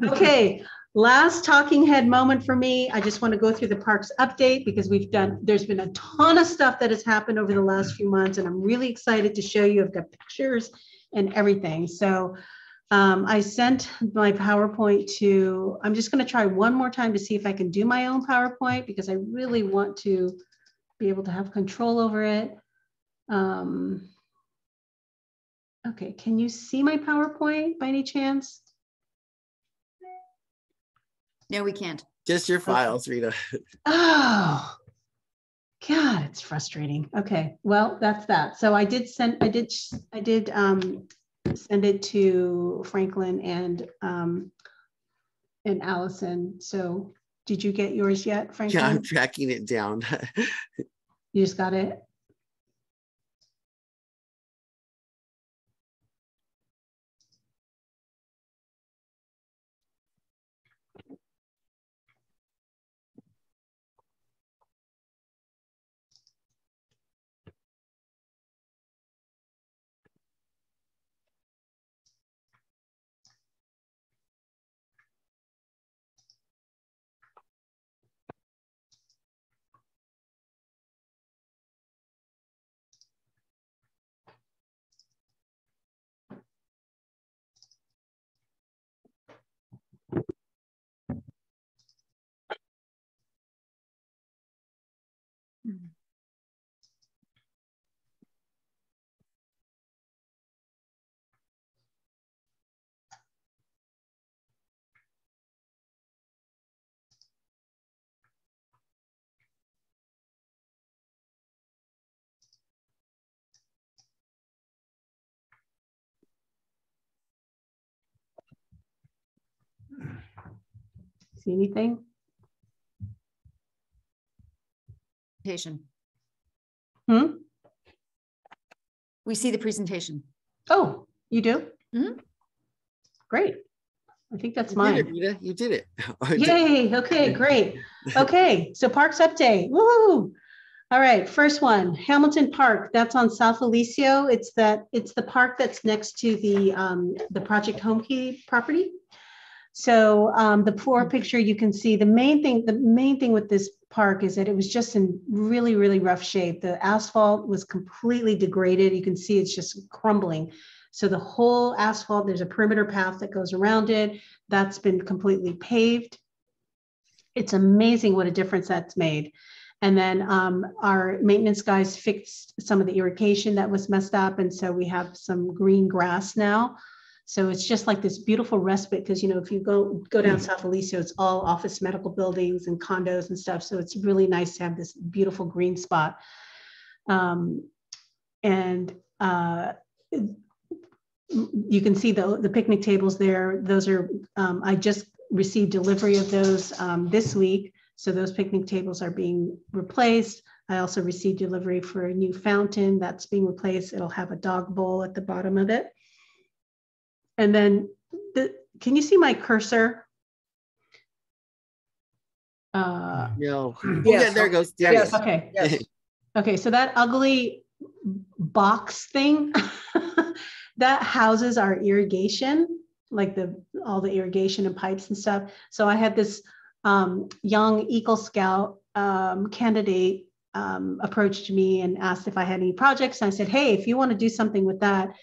H: Okay. Last talking head moment for me. I just want to go through the parks update, because there's been a ton of stuff that has happened over the last few months, and I'm really excited to show you. I've got pictures and everything. So I sent my PowerPoint I'm just going to try one more time to see if I can do my own PowerPoint, because I really want to be able to have control over it. Okay, can you see my PowerPoint by any chance?
A: No, we can't.
D: Just your files, Rita.
H: Oh, God, it's frustrating. Okay, well, that's that. So I did send it to Franklin and Allison. So did you get yours yet, Franklin?
D: Yeah, I'm tracking it down.
H: You just got it? See anything?
A: Presentation.
H: We
A: see the presentation.
H: Oh, you do?
A: Mm-hmm.
H: Great. I think that's
D: You
H: mine.
D: did it, Rita. You did it.
H: Yay. Okay, great. Okay, so parks update. Woo! All right, first one, Hamilton Park. That's on South Aliso. It's the park that's next to the Project Homekey property. So the poor picture, you can see the main thing with this park is that it was just in really, really rough shape. The asphalt was completely degraded. You can see it's just crumbling. So the whole asphalt, there's a perimeter path that goes around it. That's been completely paved. It's amazing what a difference that's made. And then our maintenance guys fixed some of the irrigation that was messed up. And so we have some green grass now. So it's just like this beautiful respite because, you know, if you go down South Aliso, it's all office medical buildings and condos and stuff. So it's really nice to have this beautiful green spot. You can see the picnic tables there. Those are, I just received delivery of those this week. So those picnic tables are being replaced. I also received delivery for a new fountain that's being replaced. It'll have a dog bowl at the bottom of it. And then, can you see my cursor?
D: No.
C: Yes.
D: Yeah, there it goes. There
C: Yes.
D: it is.
H: Okay.
C: Yes.
H: Okay, so that ugly box thing, that houses our irrigation, like all the irrigation and pipes and stuff. So I had this young Eagle Scout candidate approached me and asked if I had any projects. And I said, hey, if you want to do something with that,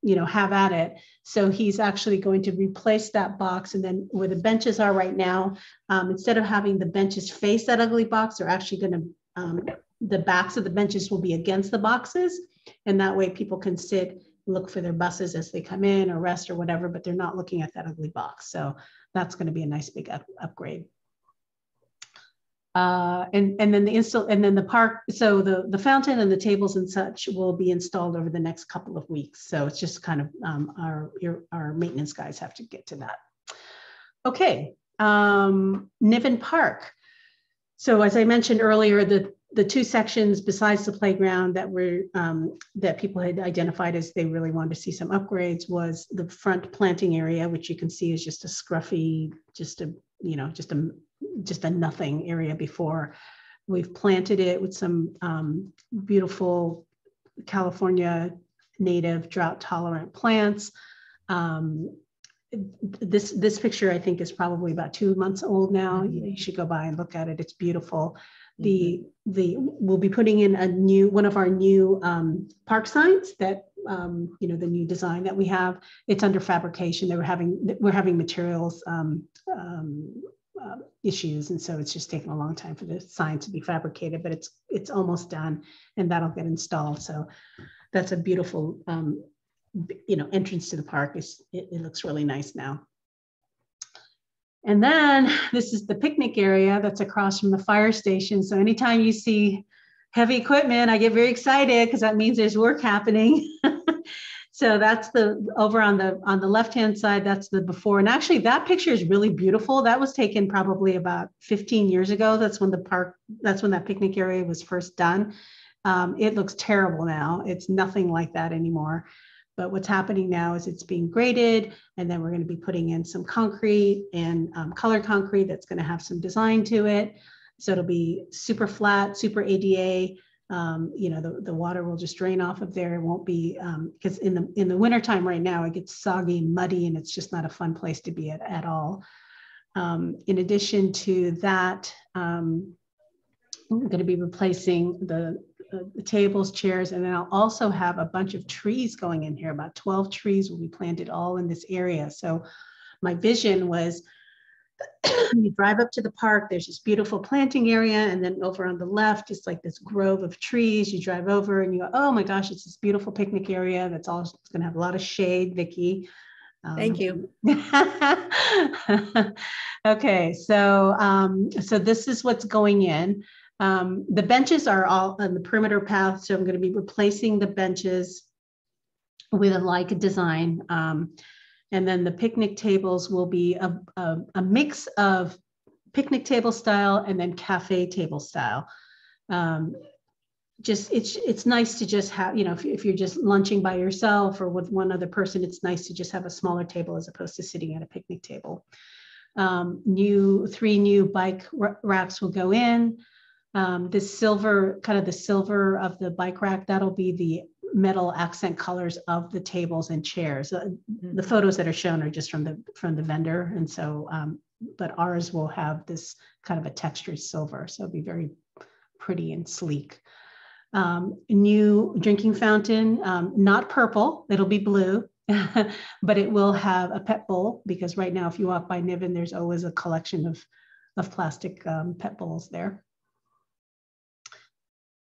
H: you know, have at it. So he's actually going to replace that box. And then where the benches are right now, instead of having the benches face that ugly box, they're actually going to, the backs of the benches will be against the boxes. And that way people can sit, look for their buses as they come in or rest or whatever, but they're not looking at that ugly box. So that's going to be a nice big upgrade. And then the park, so the fountain and the tables and such will be installed over the next couple of weeks. So it's just kind of our maintenance guys have to get to that. Okay, Niven Park. So as I mentioned earlier, the two sections besides the playground that were that people had identified as they really wanted to see some upgrades was the front planting area, which you can see is just a scruffy, just a nothing area before. We've planted it with some beautiful California native drought tolerant plants. This picture I think is probably about 2 months old now. You should go by and look at it. It's beautiful. We'll be putting in one of our new park signs that the new design that we have. It's under fabrication. We're having materials issues, and so it's just taking a long time for the sign to be fabricated, but it's almost done, and that'll get installed. So that's a beautiful entrance to the park. It looks really nice now. And then this is the picnic area that's across from the fire station. So anytime you see heavy equipment, I get very excited because that means there's work happening. So that's over on the left-hand side, that's the before. And actually that picture is really beautiful. That was taken probably about 15 years ago. That's when that picnic area was first done. It looks terrible now. It's nothing like that anymore. But what's happening now is it's being graded, and then we're going to be putting in some concrete and colored concrete that's going to have some design to it. So it'll be super flat, super ADA. The water will just drain off of there. It won't be, because in the wintertime right now, it gets soggy and muddy, and it's just not a fun place to be at all. In addition to that, I'm going to be replacing the tables, chairs, and then I'll also have a bunch of trees going in here. About 12 trees will be planted all in this area. So my vision was you drive up to the park, there's this beautiful planting area, and then over on the left is like this grove of trees. You drive over and you go, oh my gosh, it's this beautiful picnic area that's all, it's going to have a lot of shade, Vicki.
C: Thank you.
H: Okay, so this is what's going in. The benches are all on the perimeter path, so I'm going to be replacing the benches with a like design. And then the picnic tables will be a mix of picnic table style and then cafe table style. It's nice to just have, if you're just lunching by yourself or with one other person, it's nice to just have a smaller table as opposed to sitting at a picnic table. 3 new bike racks will go in. the silver, kind of the silver of the bike rack, that'll be the metal accent colors of the tables and chairs. The photos that are shown are just from the vendor. And so, but ours will have this kind of a textured silver. So it'll be very pretty and sleek. New drinking fountain, not purple, it'll be blue, but it will have a pet bowl, because right now, if you walk by Niven, there's always a collection of plastic pet bowls there.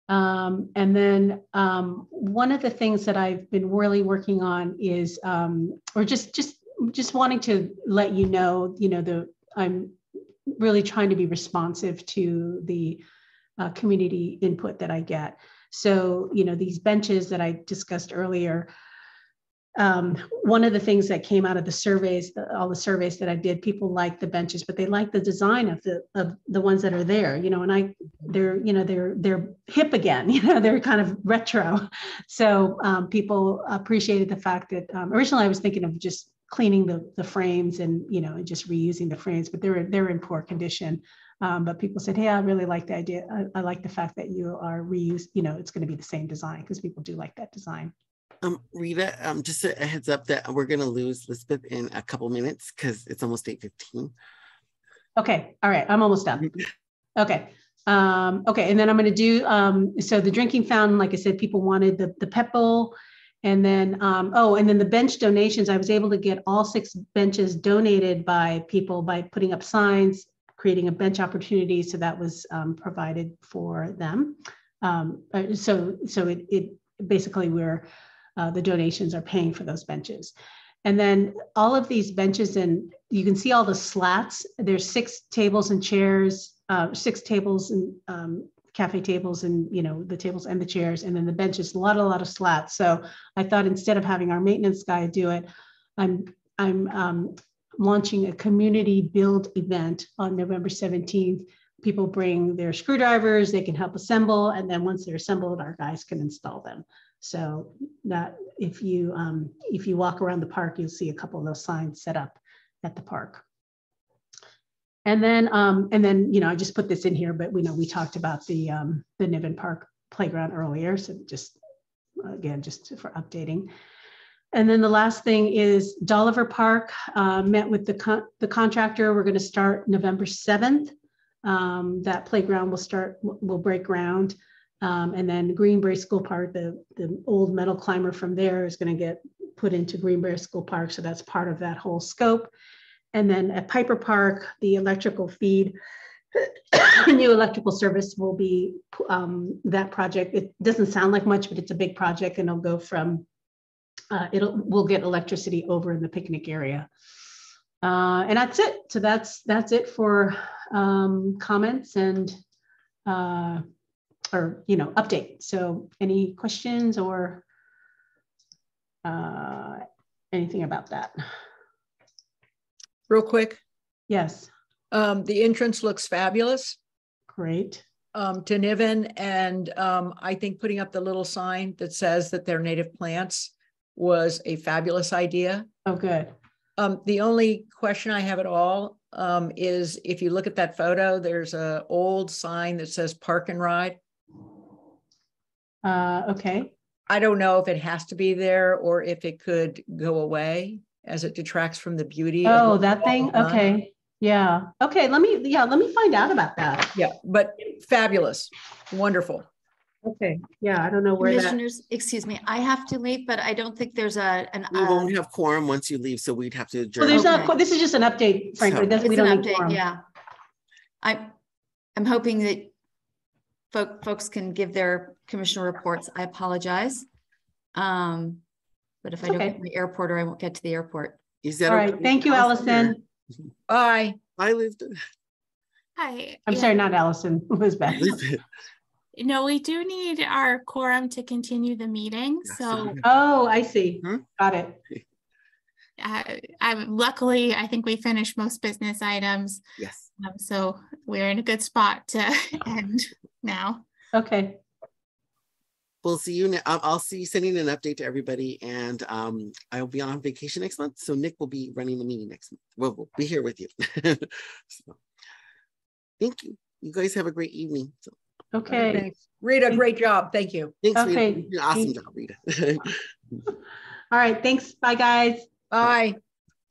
H: And then one of the things that I've been really working on is, or just wanting to let you know, I'm really trying to be responsive to the community input that I get. So, these benches that I discussed earlier, one of the things that came out of the surveys, all the surveys that I did, people like the benches, but they like the design of the ones that are there, and they're hip again, they're kind of retro. So people appreciated the fact that originally I was thinking of just cleaning the frames and, and just reusing the frames, but they're in poor condition. But people said, hey, I really like the idea. I like the fact that you are reused, it's going to be the same design, because people do like that design.
D: Rita, just a heads up that we're going to lose Lisbeth in a couple minutes because it's almost 8:15.
H: Okay. All right. I'm almost done. Okay. Okay. And then I'm going to do, so the drinking fountain, like I said, people wanted the pet bowl. And then, and then the bench donations, I was able to get all 6 benches donated by people by putting up signs, creating a bench opportunity. So that was provided for them. So it basically we're, the donations are paying for those benches. And then all of these benches, and you can see all the slats, there's 6 tables and chairs, 6 tables and cafe tables and, the tables and the chairs, and then the benches, a lot of slats. So I thought instead of having our maintenance guy do it, I'm launching a community build event on November 17th. People bring their screwdrivers, they can help assemble. And then once they're assembled, our guys can install them. So that if you walk around the park, you'll see a couple of those signs set up at the park. And then I just put this in here, but we talked about the Niven Park playground earlier. So just for updating. And then the last thing is Dolliver Park, met with the contractor. We're going to start November 7th. That playground will break ground. And then Greenbrae School Park, the old metal climber from there is going to get put into Greenbrae School Park. So that's part of that whole scope. And then at Piper Park, the electrical feed, new electrical service will be that project. It doesn't sound like much, but it's a big project, and it'll go from, we'll get electricity over in the picnic area. And that's it. So that's it for comments and update. So any questions or anything about that?
C: Real quick.
H: Yes.
C: The entrance looks fabulous.
H: Great.
C: To Niven, and I think putting up the little sign that says that they're native plants was a fabulous idea.
H: Oh, good.
C: The only question I have at all is if you look at that photo, there's an old sign that says park and ride.
H: Okay.
C: I don't know if it has to be there or if it could go away as it detracts from the beauty.
H: Oh, that thing. Okay. Yeah. Okay. Let me find out about that.
C: Yeah, but fabulous. Wonderful.
H: Okay. Yeah. I don't know where
A: Commissioners, excuse me, I have to leave, but I don't think there's
D: we won't have quorum once you leave, so we'd have to adjourn.
H: Well, there's not, this is just an update, frankly.
D: So,
H: we don't need quorum.
A: Yeah. I'm hoping that folks can give their commissioner reports. I apologize. But if I don't get to the airport, or I won't get to the airport.
D: Is that
H: all right?
D: Okay?
H: Thank you, Allison.
C: Bye.
D: Bye, Liz.
B: Hi.
H: I'm sorry, not Allison. Elizabeth.
B: No, we do need our quorum to continue the meeting. So,
H: oh, I see. Got it.
B: Luckily, I think we finished most business items.
D: Yes.
B: So we're in a good spot to end now. Okay.
D: We'll see you. I'll see sending an update to everybody, and I'll be on vacation next month. So Nick will be running the meeting next month. We'll be here with you. So, thank you. You guys have a great evening. So.
H: Okay.
C: Thanks. Rita, great job. Thank you.
D: Thanks,
H: Okay.
D: Rita. You did an awesome job, Rita.
H: All right. Thanks. Bye, guys.
C: Bye.